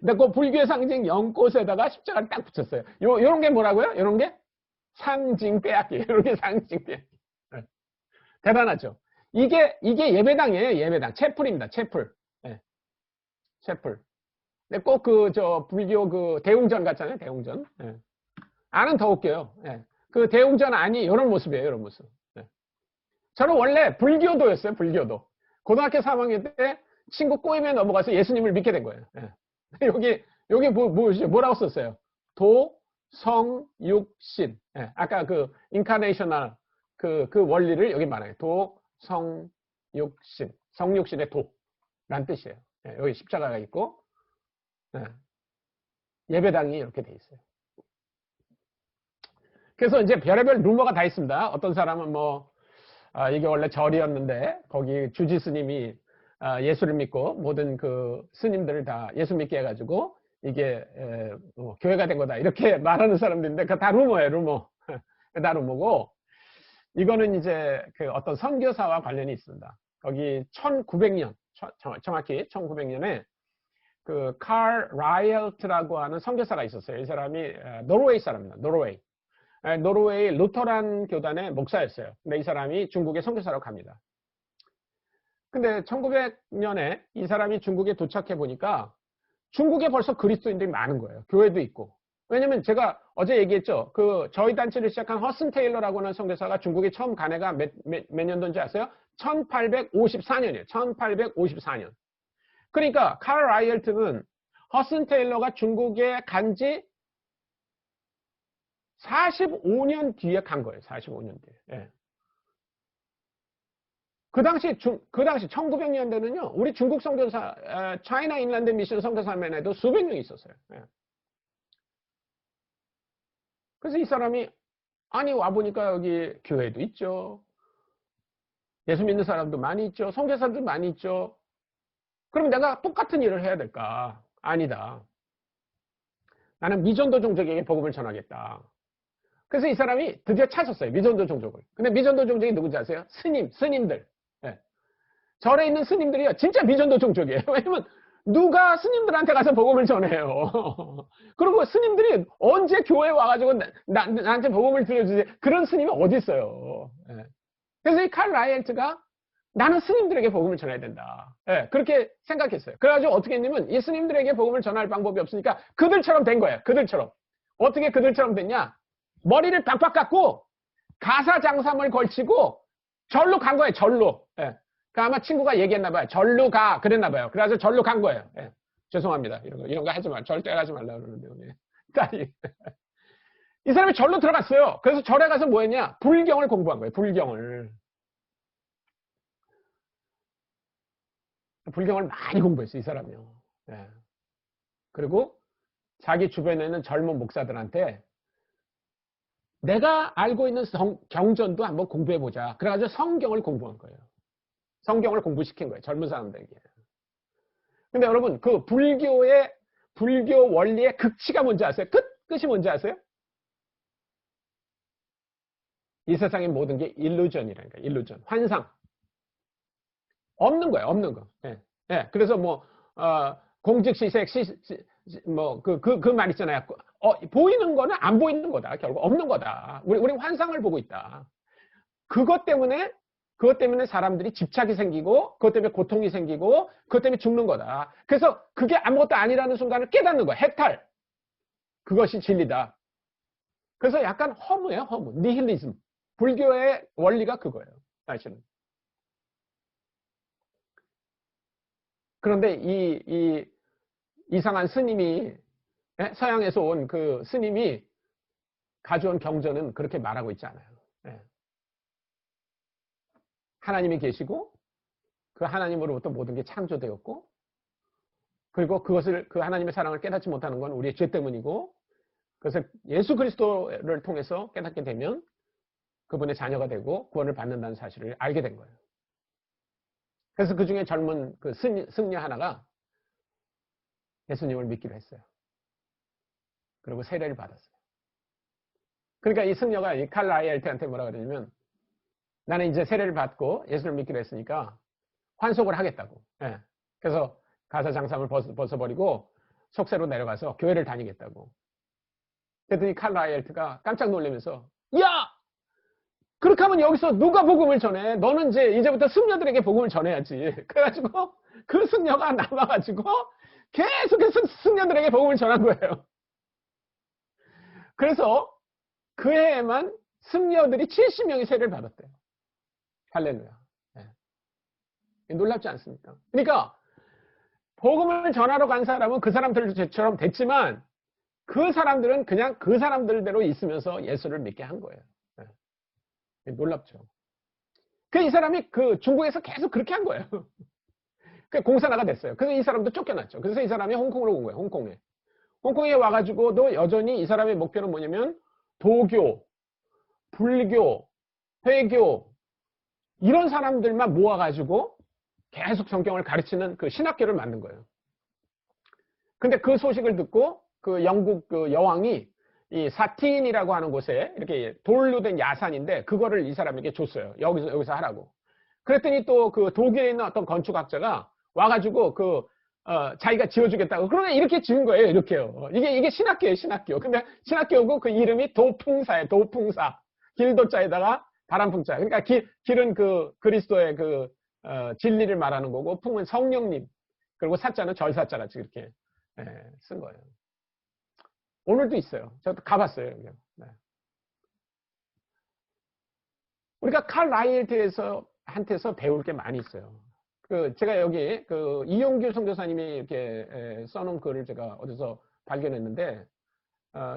근데 그 불교의 상징 연꽃에다가 십자가를 딱 붙였어요. 요런 게 뭐라고요? 요런 게 상징 빼앗기. 요런 게 상징 빼앗기. 네. 대단하죠? 이게 예배당이에요. 예배당. 채플입니다. 채플. 네. 채플. 근데 꼭 불교 그 대웅전 같잖아요. 대웅전. 네. 안은 더 웃겨요. 네. 그 대웅전 안이 이런 모습이에요. 이런 모습. 네. 저는 원래 불교도였어요. 불교도. 고등학교 3학년 때 친구 꼬임에 넘어가서 예수님을 믿게 된 거예요. 네. 여기 뭐라고 썼어요? 도, 성, 육, 신. 네. 아까 그 인카네이셔널 그 원리를 여기 말해요. 도, 성, 육, 신. 성육신의 도란 뜻이에요. 네. 여기 십자가가 있고 네. 예배당이 이렇게 돼 있어요. 그래서 이제 별의별 루머가 다 있습니다. 어떤 사람은 이게 원래 절이었는데 거기 주지 스님이 예수를 믿고 모든 그 스님들을 다 예수 믿게 해가지고 이게 교회가 된 거다 이렇게 말하는 사람들인데 그거 다 루머예요. 루머. 다 루머고 이거는 이제 그 어떤 선교사와 관련이 있습니다. 거기 1900년 정확히 1900년에 그 칼 라이얼트라고 하는 선교사가 있었어요. 이 사람이 노르웨이 사람입니다. 노르웨이 루터란 교단의 목사였어요. 근데 이 사람이 중국에 선교사로 갑니다. 근데 1900년에 이 사람이 중국에 도착해 보니까 중국에 벌써 그리스도인들이 많은 거예요. 교회도 있고. 왜냐면 제가 어제 얘기했죠. 그 저희 단체를 시작한 허슨 테일러라고 하는 선교사가 중국에 처음 간 해가 몇 년도인지 아세요? 1854년이에요. 1854년. 그러니까 칼 라이얼트는 허슨 테일러가 중국에 간 지 45년 뒤에 간 거예요. 45년 뒤에. 예. 그 당시 1900년대는요. 우리 중국 선교사 차이나 인랜드 미션 선교사만 해도 수백 명 있었어요. 예. 그래서 이 사람이 아니 와 보니까 여기 교회도 있죠. 예수 믿는 사람도 많이 있죠. 선교사도 많이 있죠. 그럼 내가 똑같은 일을 해야 될까? 아니다. 나는 미전도 종족에게 복음을 전하겠다. 그래서 이 사람이 드디어 찾았어요. 미전도 종족을. 근데 미전도 종족이 누군지 아세요? 스님들. 네. 절에 있는 스님들이요. 진짜 미전도 종족이에요. 왜냐면 누가 스님들한테 가서 복음을 전해요. 그리고 스님들이 언제 교회에 와가지고 나한테 복음을 들려주지 그런 스님이 어디 있어요. 네. 그래서 이 칼 라이얼트가 나는 스님들에게 복음을 전해야 된다. 네, 그렇게 생각했어요. 그래가지고 어떻게 했냐면 이 스님들에게 복음을 전할 방법이 없으니까 그들처럼 된 거예요. 그들처럼. 어떻게 그들처럼 됐냐? 머리를 빡빡 깎고 가사장삼을 걸치고 절로 간 거예요. 절로. 네. 아마 친구가 얘기했나 봐요. 절로 가. 그랬나 봐요. 그래서 절로 간 거예요. 네. 죄송합니다. 이런 거 하지 말. 절대 하지 말라고 그러는데. 이 사람이 절로 들어갔어요. 그래서 절에 가서 뭐 했냐? 불경을 공부한 거예요. 불경을 많이 공부했어요. 이 사람이요. 네. 그리고 자기 주변에 있는 젊은 목사들한테 내가 알고 있는 경전도 한번 공부해보자. 그래가지고 성경을 공부한 거예요. 성경을 공부시킨 거예요. 젊은 사람들에게. 근데 여러분, 그 불교 원리의 극치가 뭔지 아세요? 끝이 뭔지 아세요? 이 세상의 모든 게 일루전이라니까. 일루전. 환상. 없는 거예요. 없는 거. 예. 예. 그래서 공직시색, 그 말 있잖아요. 보이는 거는 안 보이는 거다. 결국 없는 거다. 우리 환상을 보고 있다. 그것 때문에 사람들이 집착이 생기고, 그것 때문에 고통이 생기고, 그것 때문에 죽는 거다. 그래서 그게 아무것도 아니라는 순간을 깨닫는 거야. 해탈. 그것이 진리다. 그래서 약간 허무예요. 허무. 니힐리즘. 불교의 원리가 그거예요. 사실은. 그런데 이 이상한 스님이, 서양에서 온 그 스님이 가져온 경전은 그렇게 말하고 있지 않아요. 하나님이 계시고 그 하나님으로부터 모든 게 창조되었고, 그리고 그것을, 그 하나님의 사랑을 깨닫지 못하는 건 우리의 죄 때문이고, 그래서 예수 그리스도를 통해서 깨닫게 되면 그분의 자녀가 되고 구원을 받는다는 사실을 알게 된 거예요. 그래서 그 중에 젊은 그 승려 하나가 예수님을 믿기로 했어요. 그리고 세례를 받았어요. 그러니까 이 승려가 이 칼 라이엘트한테 뭐라 그러냐면, 나는 이제 세례를 받고 예수를 믿기로 했으니까 환속을 하겠다고. 그래서 가사장삼을 벗어버리고 속세로 내려가서 교회를 다니겠다고. 그랬더니 칼 라이엘트가 깜짝 놀라면서, 야! 그렇게 하면 여기서 누가 복음을 전해? 너는 이제부터 승려들에게 복음을 전해야지. 그래가지고 그 승려가 남아가지고 계속해서 승려들에게 복음을 전한 거예요. 그래서 그 해에만 승려들이 70명이 세례를 받았대요. 할렐루야. 놀랍지 않습니까? 그러니까 복음을 전하러 간 사람은 그 사람들처럼 됐지만, 그 사람들은 그냥 그 사람들대로 있으면서 예수를 믿게 한 거예요. 놀랍죠. 이 사람이 그 중국에서 계속 그렇게 한 거예요. 공산화가 됐어요. 그래서 이 사람도 쫓겨났죠. 그래서 이 사람이 홍콩으로 온 거예요. 홍콩에. 홍콩에 와가지고도 여전히 이 사람의 목표는 뭐냐면, 도교, 불교, 회교, 이런 사람들만 모아가지고 계속 성경을 가르치는 그 신학교를 만든 거예요. 근데 그 소식을 듣고 그 영국 그 여왕이 이 사틴이라고 하는 곳에 이렇게 돌로 된 야산인데 그거를 이 사람에게 줬어요. 여기서 하라고. 그랬더니 또 그 독일에 있는 어떤 건축학자가 와가지고 자기가 지어주겠다고. 그러나 이렇게 지은 거예요. 이렇게요. 이게 신학교예요. 신학교. 근데 신학교고 그 이름이 도풍사예요. 도풍사. 길도자에다가 바람풍자. 그러니까 길은 그 그리스도의 진리를 말하는 거고, 풍은 성령님, 그리고 사자는 절사자같이 이렇게 쓴 거예요. 오늘도 있어요. 저도 가봤어요. 네. 우리가 칼 라이엘트에서 한테서 배울 게 많이 있어요. 제가 여기 이용규 선교사님이 이렇게 써놓은 글을 제가 어디서 발견했는데,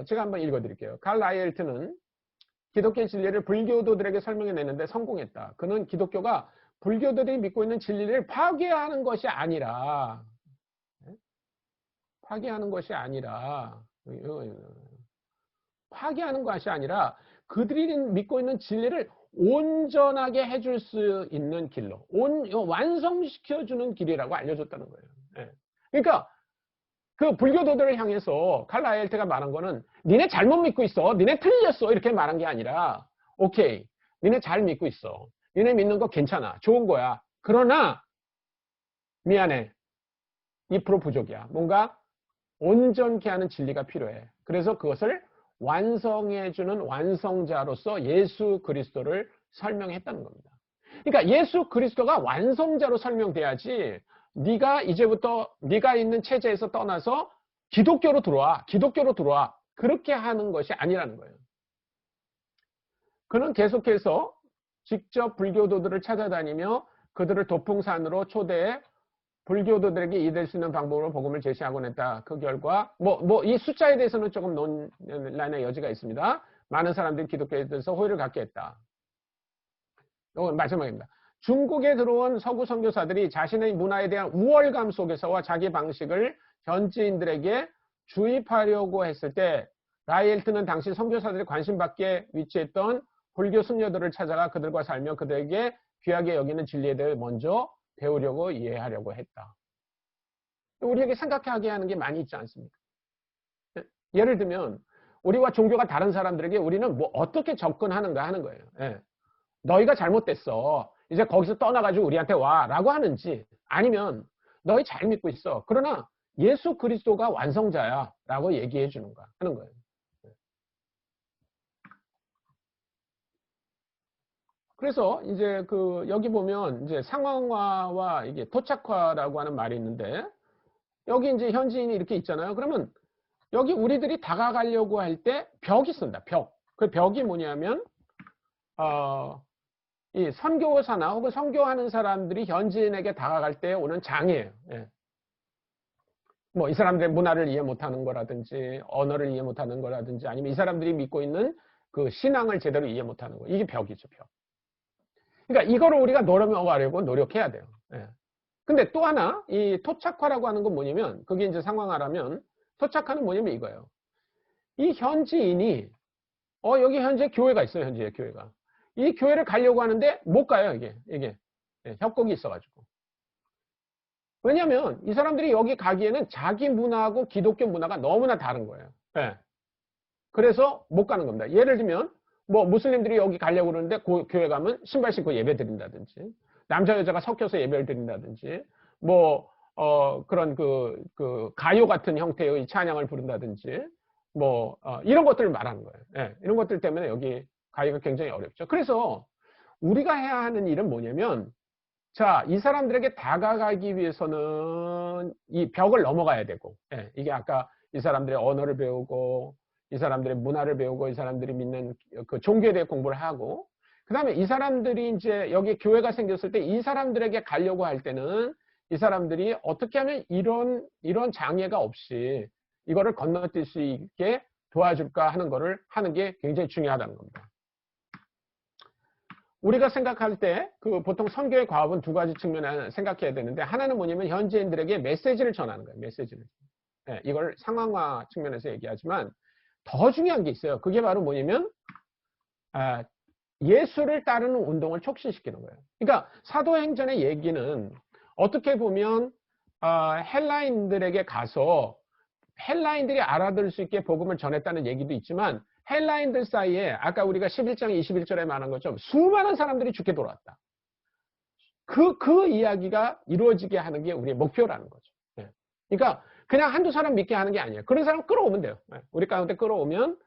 제가 한번 읽어드릴게요. 칼 라이엘트는 기독교의 진리를 불교도들에게 설명해내는데 성공했다. 그는 기독교가 불교도들이 믿고 있는 진리를 파괴하는 것이 아니라, 그들이 믿고 있는 진리를 온전하게 해줄 수 있는 길로, 완성시켜주는 길이라고 알려줬다는 거예요. 그러니까 그 불교도들을 향해서 칼 라이엘트가 말한 거는, 니네 잘못 믿고 있어, 니네 틀렸어, 이렇게 말한 게 아니라, 오케이, 니네 잘 믿고 있어, 니네 믿는 거 괜찮아, 좋은 거야. 그러나 미안해, 2% 부족이야. 뭔가 온전케 하는 진리가 필요해. 그래서 그것을 완성해주는 완성자로서 예수 그리스도를 설명했다는 겁니다. 그러니까 예수 그리스도가 완성자로 설명돼야지, 네가 이제부터 네가 있는 체제에서 떠나서 기독교로 들어와, 그렇게 하는 것이 아니라는 거예요. 그는 계속해서 직접 불교도들을 찾아다니며 그들을 도풍산으로 초대해 불교도들에게 이해될 수 있는 방법으로 복음을 제시하곤 했다. 그 결과 이 숫자에 대해서는 조금 논란의 여지가 있습니다. 많은 사람들이 기독교에 대해서 호의를 갖게 했다. 이건 마지막입니다. 중국에 들어온 서구 선교사들이 자신의 문화에 대한 우월감 속에서와 자기 방식을 현지인들에게 주입하려고 했을 때, 라이엘트는 당시 선교사들이 관심 밖에 위치했던 불교 승려들을 찾아가 그들과 살며 그들에게 귀하게 여기는 진리에 대해 먼저 배우려고 이해하려고 했다. 우리에게 생각하게 하는 게 많이 있지 않습니까? 예를 들면 우리와 종교가 다른 사람들에게 우리는 어떻게 접근하는가 하는 거예요. 너희가 잘못됐어, 이제 거기서 떠나가지고 우리한테 와 라고 하는지, 아니면 너희 잘 믿고 있어, 그러나 예수 그리스도가 완성자야 라고 얘기해 주는가 하는 거예요. 그래서 이제 여기 보면 이제 상황화와 이게 토착화라고 하는 말이 있는데, 여기 이제 현지인이 이렇게 있잖아요. 그러면 여기 우리들이 다가가려고 할 때 벽이 쓴다. 벽. 그 벽이 뭐냐면 이 선교사나 혹은 선교하는 사람들이 현지인에게 다가갈 때 오는 장애예요. 뭐 이 사람들의 문화를 이해 못하는 거라든지 언어를 이해 못하는 거라든지 아니면 이 사람들이 믿고 있는 그 신앙을 제대로 이해 못하는 거. 이게 벽이죠, 벽. 그러니까 이거를 우리가 넘어가려고 노력해야 돼요. 예. 근데 또 하나 이 토착화라고 하는 건 뭐냐면 그게 이제 상황화라면 토착화는 뭐냐면 이거예요. 이 현지인이 여기 현재 교회가 있어요. 현지에 교회가. 이 교회를 가려고 하는데 못 가요. 이게 예, 협곡이 있어가지고. 왜냐하면 이 사람들이 여기 가기에는 자기 문화하고 기독교 문화가 너무나 다른 거예요. 예. 그래서 못 가는 겁니다. 예를 들면 뭐 무슬림들이 여기 가려고 그러는데 교회 가면 신발 신고 예배 드린다든지 남자 여자가 섞여서 예배를 드린다든지 뭐 그런 그 가요 같은 형태의 찬양을 부른다든지 뭐 이런 것들을 말하는 거예요. 예, 이런 것들 때문에 여기 가기가 굉장히 어렵죠. 그래서 우리가 해야 하는 일은 뭐냐면 자, 이 사람들에게 다가가기 위해서는 이 벽을 넘어가야 되고 예, 이게 아까 이 사람들의 언어를 배우고 이 사람들의 문화를 배우고 이 사람들이 믿는 그 종교에 대해 공부를 하고 그 다음에 이 사람들이 이제 여기 교회가 생겼을 때 이 사람들에게 가려고 할 때는 이 사람들이 어떻게 하면 이런 장애가 없이 이거를 건너뛸 수 있게 도와줄까 하는 거를 하는 게 굉장히 중요하다는 겁니다. 우리가 생각할 때 그 보통 선교의 과업은 두 가지 측면을 생각해야 되는데 하나는 뭐냐면 현지인들에게 메시지를 전하는 거예요. 메시지를. 네, 이걸 상황화 측면에서 얘기하지만 더 중요한 게 있어요. 그게 바로 뭐냐면 예수를 따르는 운동을 촉진시키는 거예요. 그러니까 사도행전의 얘기는 어떻게 보면 헬라인들에게 가서 헬라인들이 알아들을 수 있게 복음을 전했다는 얘기도 있지만 헬라인들 사이에 아까 우리가 11장 21절에 말한 것처럼 수많은 사람들이 죽게 돌아왔다. 그 이야기가 이루어지게 하는 게 우리의 목표라는 거죠. 네. 그러니까 그냥 한두 사람 믿게 하는 게 아니에요. 그런 사람 끌어오면 돼요. 네. 우리 가운데 끌어오면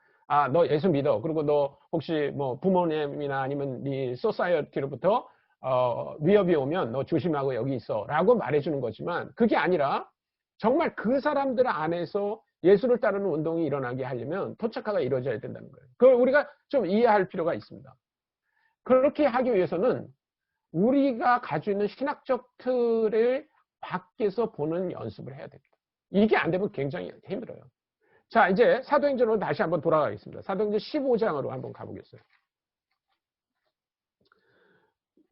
너 예수 믿어. 그리고 너 혹시 뭐 부모님이나 아니면 네 소사이어티로부터 위협이 오면 너 조심하고 여기 있어 라고 말해주는 거지만 그게 아니라 정말 그 사람들 안에서 예수를 따르는 운동이 일어나게 하려면 토착화가 이루어져야 된다는 거예요. 그걸 우리가 좀 이해할 필요가 있습니다. 그렇게 하기 위해서는 우리가 가지고 있는 신학적 틀을 밖에서 보는 연습을 해야 됩니다. 이게 안 되면 굉장히 힘들어요. 자, 이제 사도행전으로 다시 한번 돌아가겠습니다. 사도행전 15장으로 한번 가보겠어요.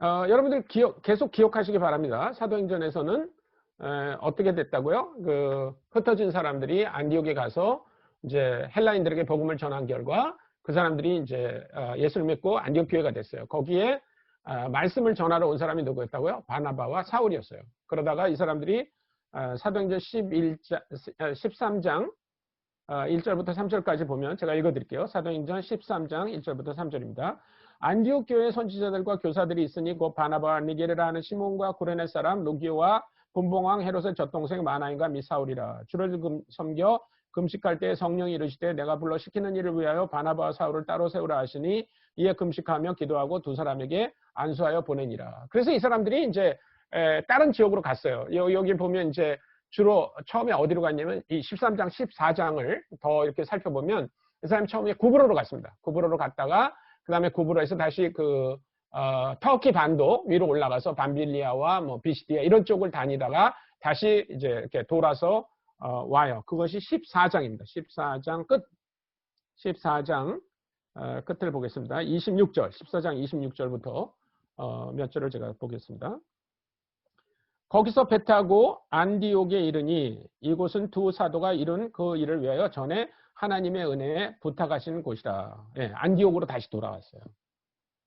여러분들 계속 기억하시기 바랍니다. 사도행전에서는 어떻게 됐다고요? 흩어진 사람들이 안디옥에 가서 이제 헬라인들에게 복음을 전한 결과 그 사람들이 이제 예수를 믿고 안디옥 교회가 됐어요. 거기에 말씀을 전하러 온 사람이 누구였다고요? 바나바와 사울이었어요. 그러다가 이 사람들이 사도행전 13장 1절부터 3절까지 보면 제가 읽어드릴게요. 사도행전 13장 1절부터 3절입니다. 안디옥 교회 선지자들과 교사들이 있으니 곧 바나바와 니게르라 하는 시몬과 구레네 사람 루기오와 분봉왕 헤롯의 젖동생 마나인과 미사울이라. 주를 섬겨 금식할 때 성령이 이르시되 내가 불러 시키는 일을 위하여 바나바와 사울을 따로 세우라 하시니 이에 금식하며 기도하고 두 사람에게 안수하여 보내니라. 그래서 이 사람들이 이제 다른 지역으로 갔어요. 여기 보면 이제 주로 처음에 어디로 갔냐면 이 13장, 14장을 더 이렇게 살펴보면 이 사람이 처음에 구브로로 갔습니다. 구브로로 갔다가 그 다음에 구브로에서 다시 터키 반도 위로 올라가서 밤빌리아와 뭐 비시디아 이런 쪽을 다니다가 다시 이제 이렇게 돌아서 와요. 그것이 14장입니다. 14장 끝. 14장 끝을 보겠습니다. 26절, 14장 26절부터 몇 절을 제가 보겠습니다. 거기서 배 타고 안디옥에 이르니 이곳은 두 사도가 이룬 그 일을 위하여 전에 하나님의 은혜에 부탁하시는 곳이라. 예, 안디옥으로 다시 돌아왔어요.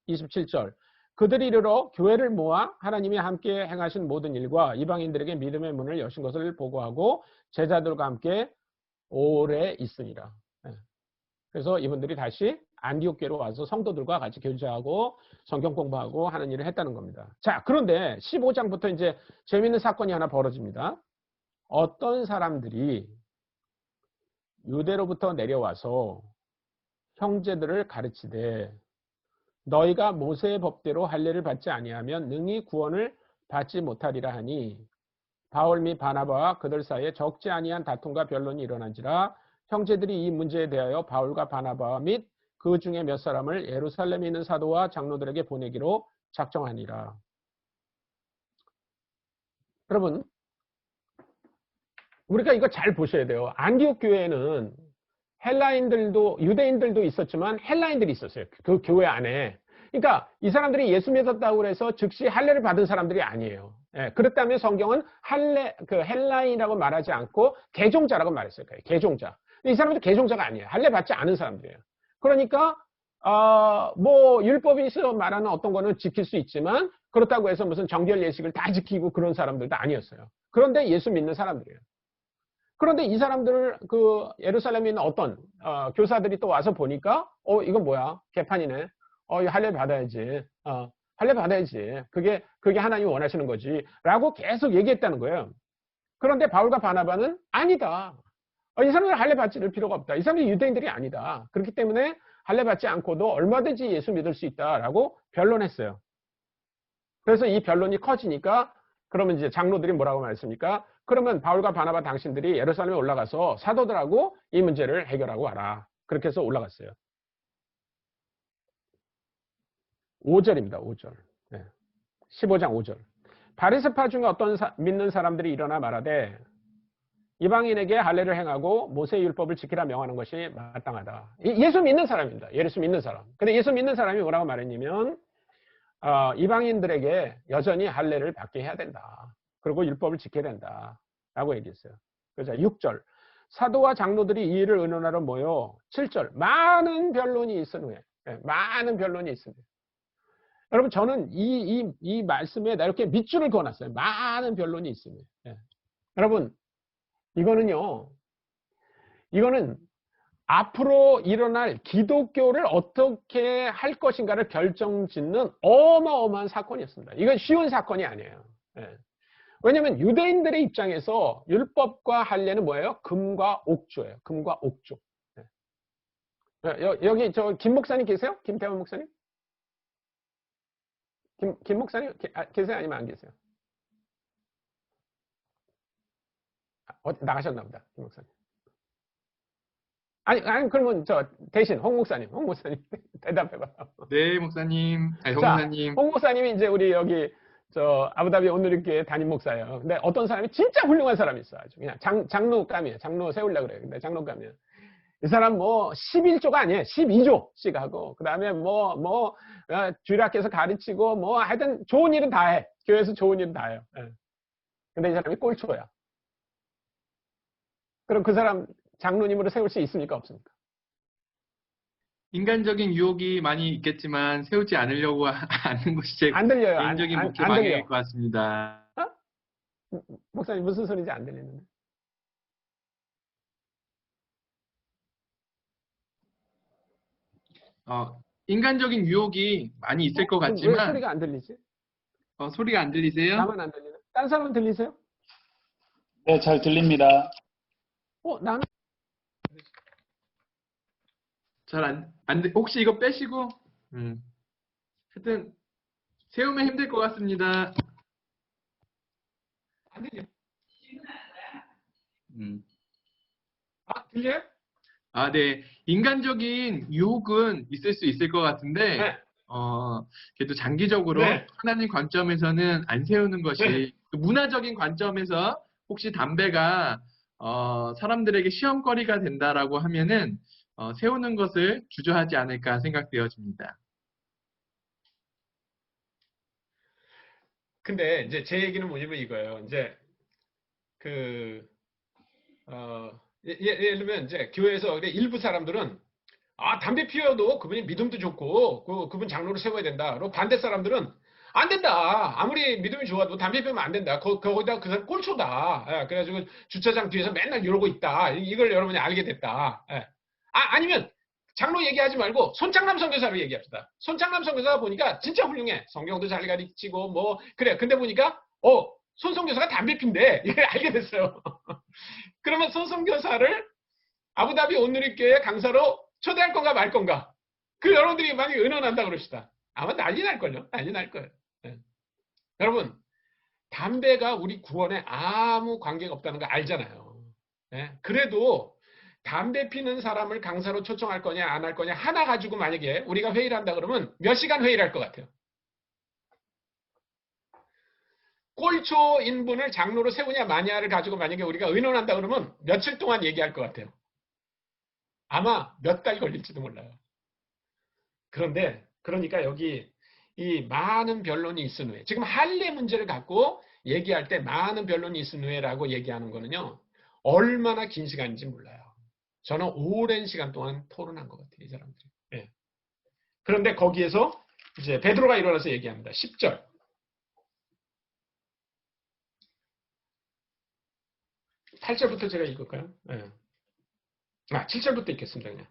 27절. 그들이 이르러 교회를 모아 하나님이 함께 행하신 모든 일과 이방인들에게 믿음의 문을 여신 것을 보고하고 제자들과 함께 오래 있으니라. 예. 그래서 이분들이 다시 안디옥 교회로 와서 성도들과 같이 교제하고 성경 공부하고 하는 일을 했다는 겁니다. 자, 그런데 15장부터 이제 재미있는 사건이 하나 벌어집니다. 어떤 사람들이 유대로부터 내려와서 형제들을 가르치되 너희가 모세의 법대로 할례를 받지 아니하면 능히 구원을 받지 못하리라 하니 바울 및 바나바와 그들 사이에 적지 아니한 다툼과 변론이 일어난지라. 형제들이 이 문제에 대하여 바울과 바나바 및 그 중에 몇 사람을 예루살렘에 있는 사도와 장로들에게 보내기로 작정하니라. 여러분, 우리가 이거 잘 보셔야 돼요. 안디옥 교회에는 헬라인들도 유대인들도 있었지만 헬라인들이 있었어요. 그 교회 안에. 그러니까 이 사람들이 예수 믿었다고 해서 즉시 할례를 받은 사람들이 아니에요. 예, 그렇다면 성경은 헬라인이라고 말하지 않고 개종자라고 말했을 거예요. 개종자. 이 사람들은 개종자가 아니에요. 할례 받지 않은 사람들이에요. 그러니까 뭐 율법에서 말하는 어떤 거는 지킬 수 있지만 그렇다고 해서 무슨 정결 예식을 다 지키고 그런 사람들도 아니었어요. 그런데 예수 믿는 사람들이에요. 그런데 이 사람들을 그 예루살렘에 있는 어떤 교사들이 또 와서 보니까 이건 뭐야? 개판이네. 이거 할례 받아야지. 할례 받아야지. 그게 하나님이 원하시는 거지. 라고 계속 얘기했다는 거예요. 그런데 바울과 바나바는 아니다. 이 사람들은 할례 받을 필요가 없다. 이 사람들이 유대인들이 아니다. 그렇기 때문에 할례 받지 않고도 얼마든지 예수 믿을 수 있다라고 변론했어요. 그래서 이 변론이 커지니까 그러면 이제 장로들이 뭐라고 말했습니까? 그러면 바울과 바나바 당신들이 예루살렘에 올라가서 사도들하고 이 문제를 해결하고 와라. 그렇게 해서 올라갔어요. 5절입니다. 5절. 네. 15장 5절. 바리새파 중에 어떤 믿는 사람들이 일어나 말하되 이방인에게 할례를 행하고 모세의 율법을 지키라 명하는 것이 마땅하다. 예수 믿는 사람입니다. 예수 믿는 사람. 근데 예수 믿는 사람이 뭐라고 말했냐면 이방인들에게 여전히 할례를 받게 해야 된다. 그리고 율법을 지켜야 된다. 라고 얘기했어요. 그래서 6절. 사도와 장로들이 이 일을 의논하러 모여 7절. 많은 변론이 있은 후에. 많은 변론이 있습니다. 여러분 저는 이 말씀에 이렇게 밑줄을 그어놨어요. 많은 변론이 있습니다. 여러분 이거는 앞으로 일어날 기독교를 어떻게 할 것인가를 결정짓는 어마어마한 사건이었습니다. 이건 쉬운 사건이 아니에요. 왜냐하면 유대인들의 입장에서 율법과 할례는 뭐예요? 금과 옥조예요. 금과 옥조. 여기 김 목사님 계세요? 김태원 목사님? 김 목사님 계세요? 아니면 안 계세요? 나가셨나 보다. 김 목사님. 아니 그러면 대신 홍 목사님 대답해봐요. 네, 목사님. 홍 목사님. 홍 목사님이 이제 우리 여기 아부다비 온누리교회 담임 목사예요. 근데 어떤 사람이 진짜 훌륭한 사람이 있어. 아주 그냥 장로감이에요. 장로 세우려고 그래요. 근데 장로감이에요. 이 사람 11조가 아니에요. 12조씩 하고 그다음에 주일학교에서 가르치고 하여튼 좋은 일은 다 해. 교회에서 좋은 일은 다 해요. 근데 이 사람이 꼴초야. 그럼 그 사람 장로님으로 세울 수 있습니까? 없습니까? 인간적인 유혹이 많이 있겠지만 세우지 않으려고 하는 것이 제 안 들려요. 개인적인 목표 방향일 것 같습니다. 목사님 무슨 소리인지 안 들리는데. 인간적인 유혹이 많이 있을 것 같지만 왜 소리가 안 들리지? 소리가 안 들리세요? 나만 안 들리네. 다른 사람은 들리세요? 네, 잘 들립니다. 나는 잘 혹시 이거 빼시고 하여튼 세우면 힘들 것 같습니다. 안 들려. 들려요? 네. 인간적인 유혹은 있을 수 있을 것 같은데 네. 그래도 장기적으로 네. 하나님 관점에서는 안 세우는 것이 문화적인 관점에서 혹시 담배가 사람들에게 시험거리가 된다라고 하면은 세우는 것을 주저하지 않을까 생각되어집니다. 근데 이제 제 얘기는 뭐냐면 이거예요. 이제 예를 들면 이제 교회에서 일부 사람들은 담배 피워도 그분이 믿음도 좋고 그분 장로를 세워야 된다. 그리고 반대 사람들은 안 된다. 아무리 믿음이 좋아도 담배 피우면 안 된다. 거기다 그 사람 꼴초다. 그래가지고 주차장 뒤에서 맨날 이러고 있다. 이걸 여러분이 알게 됐다. 아니면 장로 얘기하지 말고 손창남 선교사로 얘기합시다. 손창남 선교사가 보니까 진짜 훌륭해. 성경도 잘 가르치고 그래. 근데 보니까 손 선교사가 담배 핀대. 이걸 알게 됐어요. 그러면 손 선교사를 아부다비 온누리교회 강사로 초대할 건가 말 건가? 여러분들이 많이 의논한다 그럽시다. 아마 난리 날걸요. 난리 날 거예요. 여러분 담배가 우리 구원에 아무 관계가 없다는 거 알잖아요. 그래도 담배 피는 사람을 강사로 초청할 거냐 안 할 거냐 하나 가지고 만약에 우리가 회의를 한다 그러면 몇 시간 회의를 할 것 같아요? 꼴초인 분을 장로로 세우냐 마냐를 가지고 만약에 우리가 의논한다 그러면 며칠 동안 얘기할 것 같아요. 아마 몇 달 걸릴지도 몰라요. 그런데 그러니까 여기 이 많은 변론이 있은 후에 지금 할례 문제를 갖고 얘기할 때 많은 변론이 있은 후에라고 얘기하는 거는요. 얼마나 긴 시간인지 몰라요. 저는 오랜 시간 동안 토론한 것 같아요. 이 사람들이. 예. 그런데 거기에서 이제 베드로가 일어나서 얘기합니다. 10절. 8절부터 제가 읽을까요? 예. 7절부터 읽겠습니다. 그냥.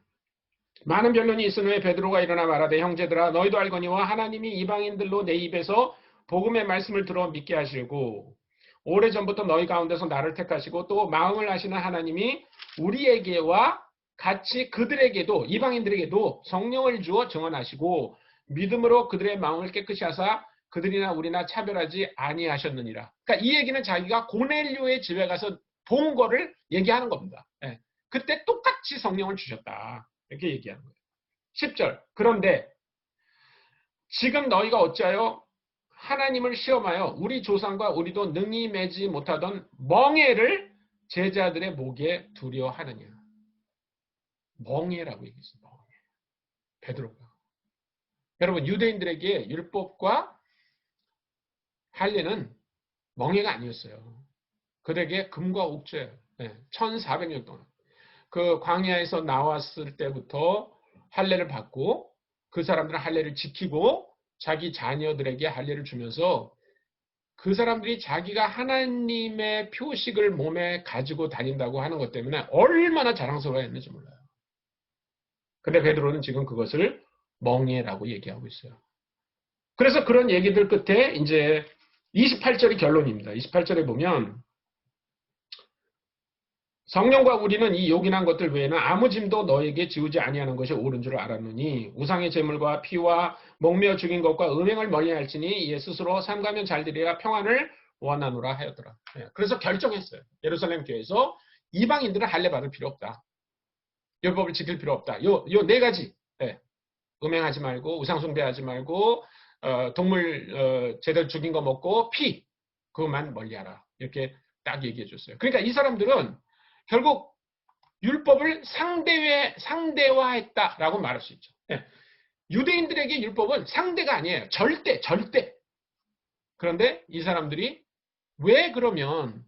많은 변론이 있은 후에 베드로가 일어나 말하되 형제들아 너희도 알거니와 하나님이 이방인들로 내 입에서 복음의 말씀을 들어 믿게 하시고 오래전부터 너희 가운데서 나를 택하시고 또 마음을 아시는 하나님이 우리에게와 같이 그들에게도 이방인들에게도 성령을 주어 증언하시고 믿음으로 그들의 마음을 깨끗이 하사 그들이나 우리나 차별하지 아니하셨느니라. 그러니까 이 얘기는 자기가 고넬료의 집에 가서 본 거를 얘기하는 겁니다. 예. 그때 똑같이 성령을 주셨다. 이렇게 얘기하는 거예요. 10절. 그런데 지금 너희가 어찌하여 하나님을 시험하여 우리 조상과 우리도 능히 매지 못하던 멍에를 제자들의 목에 두려워하느냐. 멍에라고 얘기했어요. 멍에. 베드로가. 여러분 유대인들에게 율법과 할례는 멍에가 아니었어요. 그들에게 금과 옥죄예요. 1400년 동안. 그 광야에서 나왔을 때부터 할례를 받고 그 사람들은 할례를 지키고 자기 자녀들에게 할례를 주면서 그 사람들이 자기가 하나님의 표식을 몸에 가지고 다닌다고 하는 것 때문에 얼마나 자랑스러워했는지 몰라요. 근데 베드로는 지금 그것을 멍에라고 얘기하고 있어요. 그래서 그런 얘기들 끝에 이제 28절이 결론입니다. 28절에 보면 성령과 우리는 이 요긴한 것들 외에는 아무 짐도 너에게 지우지 아니하는 것이 옳은 줄 알았느니 우상의 제물과 피와 목매어 죽인 것과 음행을 멀리할지니 이에 스스로 삼가면 잘되리라 평안을 원하노라 하였더라. 그래서 결정했어요. 예루살렘 교회에서 이방인들은 할례 받을 필요 없다. 율법을 지킬 필요 없다. 요 네 가지. 음행하지 말고 우상 숭배하지 말고 동물 제대로 죽인 거 먹고 피 그것만 멀리하라. 이렇게 딱 얘기해 줬어요. 그러니까 이 사람들은 결국 율법을 상대화했다라고 말할 수 있죠. 유대인들에게 율법은 상대가 아니에요. 절대. 그런데 이 사람들이 왜 그러면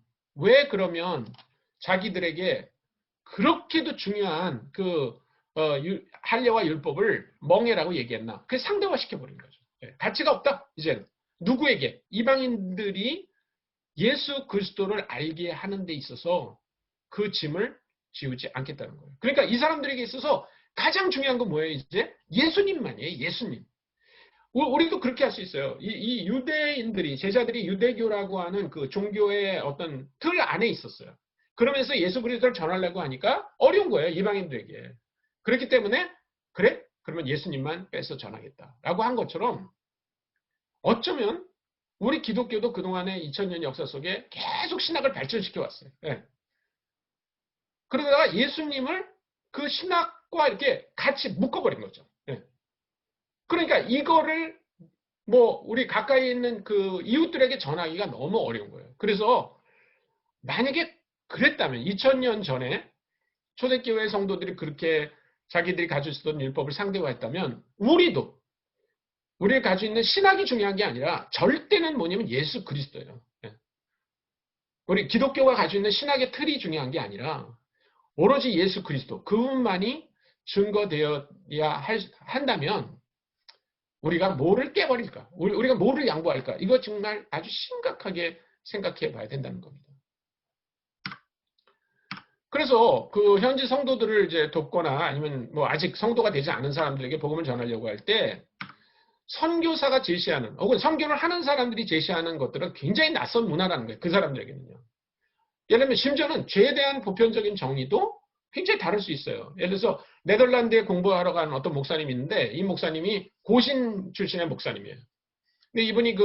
자기들에게 그렇게도 중요한 그 할례와 율법을 멍에라고 얘기했나? 그게 상대화시켜버린 거죠. 가치가 없다. 이제는 누구에게? 이방인들이 예수 그리스도를 알게 하는 데 있어서 그 짐을 지우지 않겠다는 거예요. 그러니까 이 사람들에게 있어서 가장 중요한 건 뭐예요? 이제 예수님만이에요. 예수님. 우리도 그렇게 할 수 있어요. 이 유대인들이 제자들이 유대교라고 하는 그 종교의 어떤 틀 안에 있었어요. 그러면서 예수 그리스도를 전하려고 하니까 어려운 거예요. 이방인들에게. 그렇기 때문에 그래? 그러면 예수님만 빼서 전하겠다라고 한 것처럼 어쩌면 우리 기독교도 그동안의 2000년 역사 속에 계속 신학을 발전시켜 왔어요. 그러다가 예수님을 그 신학과 이렇게 같이 묶어버린 거죠. 그러니까 이거를 우리 가까이 있는 그 이웃들에게 전하기가 너무 어려운 거예요. 그래서 만약에 그랬다면 2000년 전에 초대교회 성도들이 그렇게 자기들이 가지고 있었던 율법을 상대화했다면 우리가 가지고 있는 신학이 중요한 게 아니라 절대는 뭐냐면 예수 그리스도예요. 우리 기독교가 가지고 있는 신학의 틀이 중요한 게 아니라 오로지 예수 그리스도 그분만이 증거되어야 한다면 우리가 뭐를 깨버릴까? 우리가 뭐를 양보할까? 이거 정말 아주 심각하게 생각해 봐야 된다는 겁니다. 그래서 그 현지 성도들을 이제 돕거나 아니면 아직 성도가 되지 않은 사람들에게 복음을 전하려고 할 때 선교사가 제시하는 혹은 선교를 하는 사람들이 제시하는 것들은 굉장히 낯선 문화라는 거예요. 그 사람들에게는요. 예를 들면 심지어는 죄에 대한 보편적인 정의도 굉장히 다를 수 있어요. 예를 들어서 네덜란드에 공부하러 간 어떤 목사님이 있는데 이 목사님이 고신 출신의 목사님이에요. 근데 이분이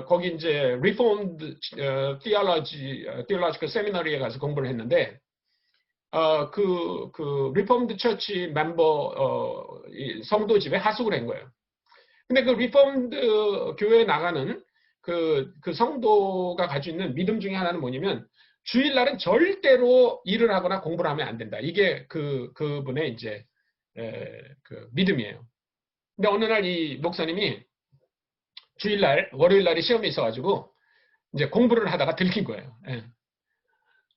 거기 이제 Reformed Theological Seminary에 가서 공부를 했는데 그 Reformed Church 멤버 성도 집에 하숙을 한 거예요. 근데 그 Reformed 교회에 나가는 그 성도가 가지고 있는 믿음 중에 하나는 뭐냐면 주일날은 절대로 일을 하거나 공부를 하면 안 된다. 이게 그분의 이제 그 믿음이에요. 근데 어느 날 이 목사님이 주일날, 월요일날에 시험이 있어가지고 이제 공부를 하다가 들킨 거예요. 예.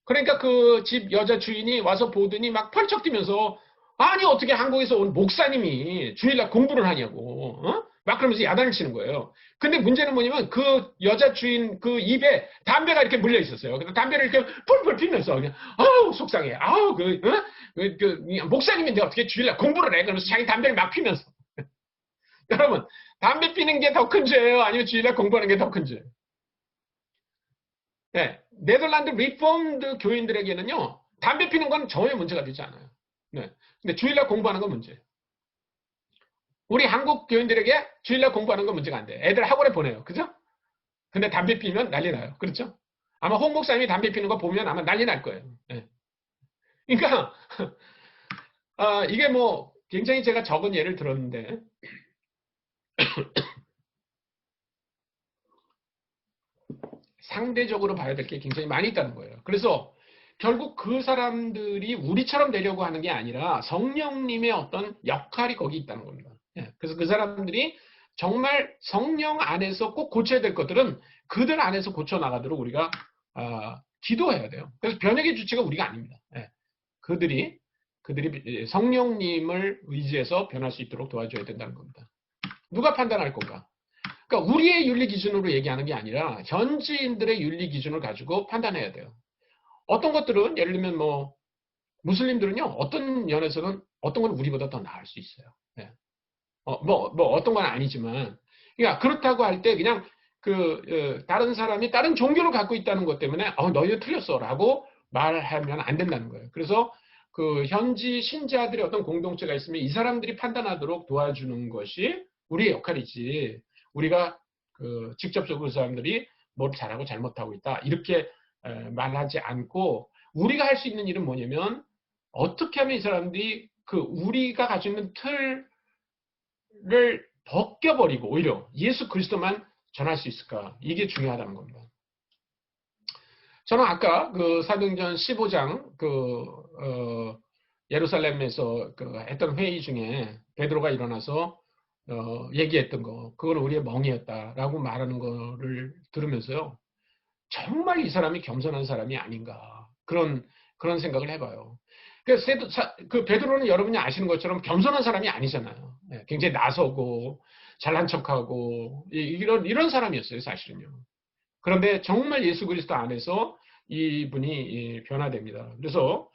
그러니까 그 집 여자 주인이 와서 보더니 막 펄쩍 뛰면서 아니 어떻게 한국에서 온 목사님이 주일날 공부를 하냐고 막 그러면서 야단을 치는 거예요. 근데 문제는 뭐냐면 그 여자 주인 그 입에 담배가 이렇게 물려 있었어요. 그래서 담배를 이렇게 펄펄 피면서 그냥 아우 속상해. 아우 목사님인데 어떻게 주일날 공부를 해? 그러면서 자기 담배를 막 피면서 여러분 담배 피는 게 더 큰 죄예요? 아니면 주일날 공부하는 게 더 큰 죄예요? 네, 네덜란드 리폼드 교인들에게는요, 담배 피는 건 전혀 문제가 되지 않아요. 네. 근데 주일날 공부하는 건 문제예요. 우리 한국 교인들에게 주일날 공부하는 건 문제가 안 돼. 애들 학원에 보내요. 그죠? 근데 담배 피면 난리 나요. 그렇죠? 아마 홍 목사님이 담배 피는 거 보면 아마 난리 날 거예요. 네. 그러니까, 이게 뭐, 굉장히 제가 적은 예를 들었는데, 상대적으로 봐야 될 게 굉장히 많이 있다는 거예요. 그래서 결국 그 사람들이 우리처럼 되려고 하는 게 아니라 성령님의 어떤 역할이 거기 있다는 겁니다. 예, 그래서 그 사람들이 정말 성령 안에서 꼭 고쳐야 될 것들은 그들 안에서 고쳐나가도록 우리가 기도해야 돼요. 그래서 변혁의 주체가 우리가 아닙니다. 예, 그들이 성령님을 의지해서 변할 수 있도록 도와줘야 된다는 겁니다. 누가 판단할 건가? 그러니까 우리의 윤리 기준으로 얘기하는 게 아니라 현지인들의 윤리 기준을 가지고 판단해야 돼요. 어떤 것들은 예를 들면 뭐 무슬림들은요 어떤 면에서는 어떤 건 우리보다 더 나을 수 있어요. 네. 뭐 어떤 건 아니지만 그러니까 그렇다고 할 때 그냥 다른 사람이 다른 종교를 갖고 있다는 것 때문에 너희는 틀렸어라고 말하면 안 된다는 거예요. 그래서 그 현지 신자들의 어떤 공동체가 있으면 이 사람들이 판단하도록 도와주는 것이 우리의 역할이지. 우리가 직접적으로 그 사람들이 뭘 잘하고 잘못하고 있다 이렇게 말하지 않고 우리가 할 수 있는 일은 뭐냐면 어떻게 하면 이 사람들이 우리가 가지고 있는 틀을 벗겨버리고 오히려 예수 그리스도만 전할 수 있을까 이게 중요하다는 겁니다. 저는 아까 사도행전 15장 예루살렘에서 했던 회의 중에 베드로가 일어나서 얘기했던 거, 그거는 우리의 멍이었다라고 말하는 거를 들으면서요. 정말 이 사람이 겸손한 사람이 아닌가. 그런 생각을 해봐요. 그 베드로는 여러분이 아시는 것처럼 겸손한 사람이 아니잖아요. 굉장히 나서고, 잘난 척하고, 이런 사람이었어요, 사실은요. 그런데 정말 예수 그리스도 안에서 이분이 변화됩니다. 그래서,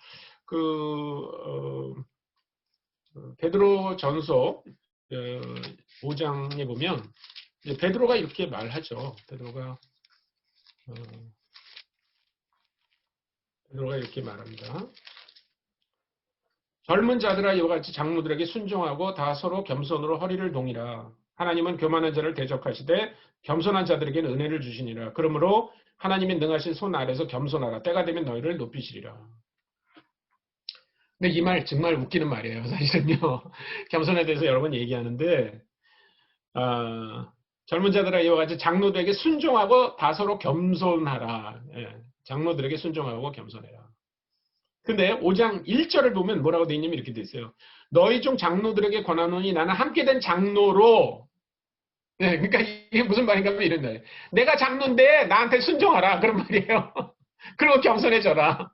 베드로 전서, 5장에 보면 베드로가 이렇게 말하죠. 베드로가 이렇게 말합니다. 젊은 자들아 이와 같이 장로들에게 순종하고 다 서로 겸손으로 허리를 동이라. 하나님은 교만한 자를 대적하시되 겸손한 자들에게는 은혜를 주시니라. 그러므로 하나님이 능하신 손 아래서 겸손하라. 때가 되면 너희를 높이시리라. 근데 이 말 정말 웃기는 말이에요. 사실은요. 겸손에 대해서 여러 번 얘기하는데 젊은 자들아 이와 같이 장로들에게 순종하고 다 서로 겸손하라. 예, 장로들에게 순종하고 겸손해라. 근데 5장 1절을 보면 뭐라고 되어 있냐면 이렇게 되어 있어요. 너희 중 장로들에게 권하노니 나는 함께된 장로로. 네, 그러니까 이게 무슨 말인가 하면 이런 거예요. 내가 장로인데 나한테 순종하라. 그런 말이에요. 그리고 겸손해져라.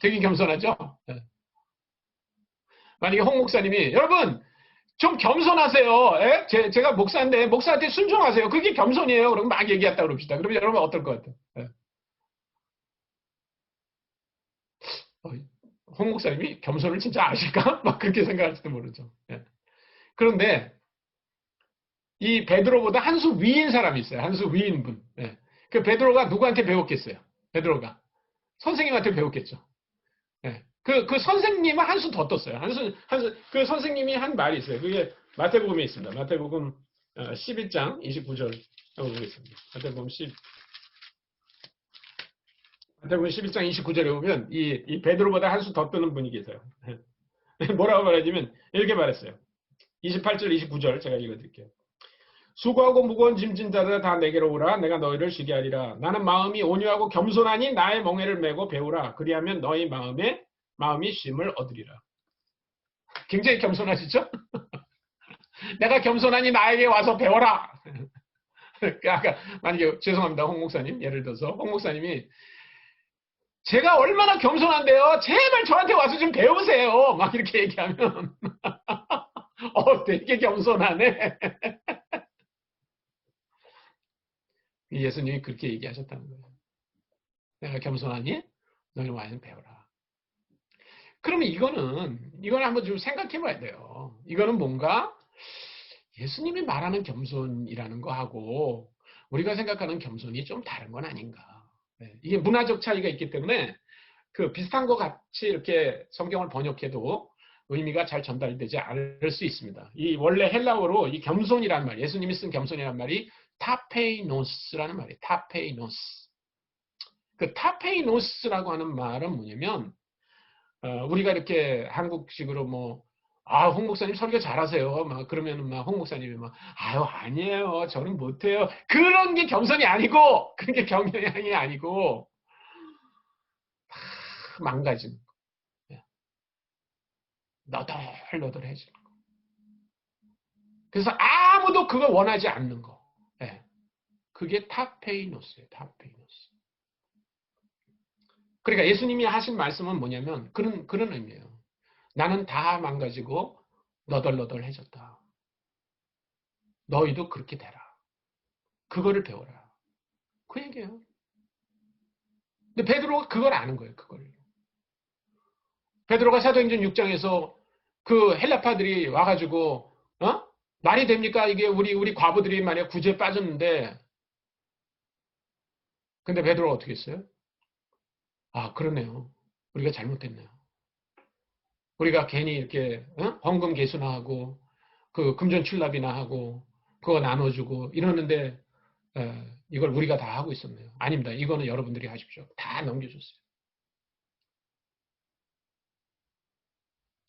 되게 겸손하죠? 네. 만약에 홍 목사님이 여러분 좀 겸손하세요. 예? 제가 목사인데 목사한테 순종하세요. 그게 겸손이에요. 그러면 막 얘기했다 그럽시다. 그러면 여러분 어떨 것 같아요? 예. 홍 목사님이 겸손을 진짜 아실까? 막 그렇게 생각할지도 모르죠. 예. 그런데 이 베드로보다 한 수 위인 사람이 있어요. 한 수 위인 분. 예. 그 베드로가 누구한테 배웠겠어요? 베드로가 선생님한테 배웠겠죠. 예. 그 선생님은 한 수 더 떴어요. 그 선생님이 한 말이 있어요. 그게 마태복음에 있습니다. 마태복음 11장 29절 한번 보겠습니다. 마태복음 11장 29절에 보면 이 베드로보다 한 수 더 뜨는 분이 계세요. 뭐라고 말하냐면 이렇게 말했어요. 28절 29절 제가 읽어드릴게요. 수고하고 무거운 짐진 자들아 다 내게로 오라. 내가 너희를 쉬게 하리라. 나는 마음이 온유하고 겸손하니 나의 멍에를 메고 배우라. 그리하면 너희 마음이 쉼을 얻으리라. 굉장히 겸손하시죠? 내가 겸손하니 나에게 와서 배워라. 아까 만약에 죄송합니다, 홍 목사님. 예를 들어서 홍 목사님이 제가 얼마나 겸손한데요. 제발 저한테 와서 좀 배우세요. 막 이렇게 얘기하면 되게 겸손하네. 예수님이 그렇게 얘기하셨다는 거예요. 내가 겸손하니 너희 와서 배워라. 그러면 이거는 한번 좀 생각해 봐야 돼요. 이거는 뭔가 예수님이 말하는 겸손이라는 거하고 우리가 생각하는 겸손이 좀 다른 건 아닌가. 네, 이게 문화적 차이가 있기 때문에 그 비슷한 것 같이 이렇게 성경을 번역해도 의미가 잘 전달되지 않을 수 있습니다. 이 원래 헬라어로 이 겸손이라는 말, 예수님이 쓴 겸손이라는 말이 타페이노스라는 말이에요. 타페이노스. 그 타페이노스라고 하는 말은 뭐냐면 우리가 이렇게 한국식으로 홍 목사님 설교 잘하세요. 막 그러면은 홍 목사님이 아니에요. 저는 못해요. 그런 게 겸손이 아니고, 그런 게 겸손이 아니고, 망가지는 거. 너덜너덜해지는 거. 그래서 아무도 그걸 원하지 않는 거. 그게 타페이노스예요. 타페이노스. 그러니까 예수님이 하신 말씀은 뭐냐면 그런 의미예요. 나는 다 망가지고 너덜너덜해졌다. 너희도 그렇게 되라. 그거를 배워라. 그 얘기예요. 근데 베드로가 그걸 아는 거예요. 그걸. 베드로가 사도행전 6장에서 그 헬라파들이 와가지고 말이 됩니까? 이게 우리 과부들이 만약 구제에 빠졌는데 근데 베드로가 어떻게 했어요? 그러네요. 우리가 잘못됐네요. 우리가 괜히 이렇게 헌금 개수나 하고 그 금전 출납이나 하고 그거 나눠주고 이러는데 이걸 우리가 다 하고 있었네요. 아닙니다. 이거는 여러분들이 하십시오. 다 넘겨줬어요.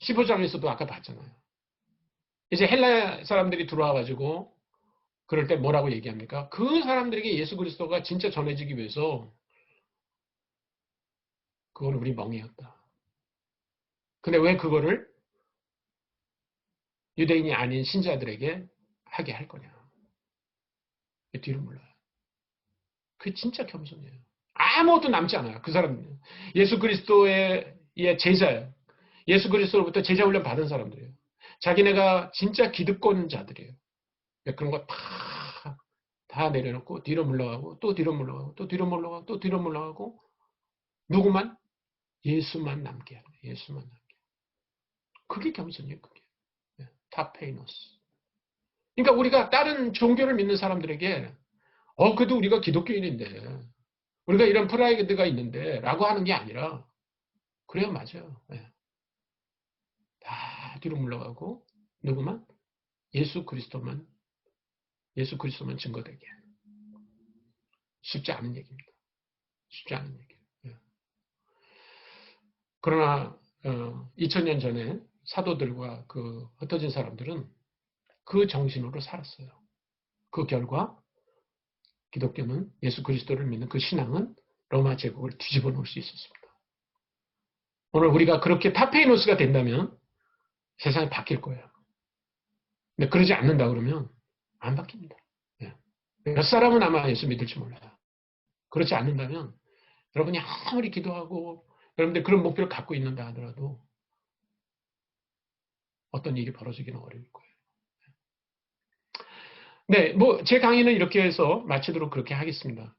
15장에서도 아까 봤잖아요. 이제 헬라 사람들이 들어와가지고 그럴 때 뭐라고 얘기합니까? 그 사람들에게 예수 그리스도가 진짜 전해지기 위해서 그건 우리 멍이었다. 근데 왜 그거를 유대인이 아닌 신자들에게 하게 할 거냐. 뒤로 물러요. 그게 진짜 겸손이에요. 아무것도 남지 않아요. 그 사람들은. 예수 그리스도의 제자예요. 예수 그리스도로부터 제자 훈련 받은 사람들이에요. 자기네가 진짜 기득권자들이에요. 그런 거 다 내려놓고 뒤로 물러가고 또 뒤로 물러가고 또 뒤로 물러가고 또 뒤로 물러가고 누구만? 예수만 남게 하는 거예요. 예수만 남게. 그게 겸손이에요. 그게. 타페이노스. 그러니까 우리가 다른 종교를 믿는 사람들에게 그래도 우리가 기독교인인데 우리가 이런 프라이드가 있는데 라고 하는 게 아니라 그래요. 맞아요. 다 뒤로 물러가고 누구만? 예수 그리스도만 증거되게. 쉽지 않은 얘기입니다. 쉽지 않은 얘기예요. 그러나 2000년 전에 사도들과 그 흩어진 사람들은 그 정신으로 살았어요. 그 결과 기독교는 예수 그리스도를 믿는 그 신앙은 로마 제국을 뒤집어 놓을 수 있었습니다. 오늘 우리가 그렇게 타페이노스가 된다면 세상이 바뀔 거예요. 근데 그러지 않는다 그러면 안 바뀝니다. 몇 사람은 아마 예수 믿을지 몰라요. 그렇지 않는다면 여러분이 아무리 기도하고 여러분들 그런 목표를 갖고 있는다 하더라도 어떤 일이 벌어지기는 어려울 거예요. 네, 제 강의는 이렇게 해서 마치도록 그렇게 하겠습니다.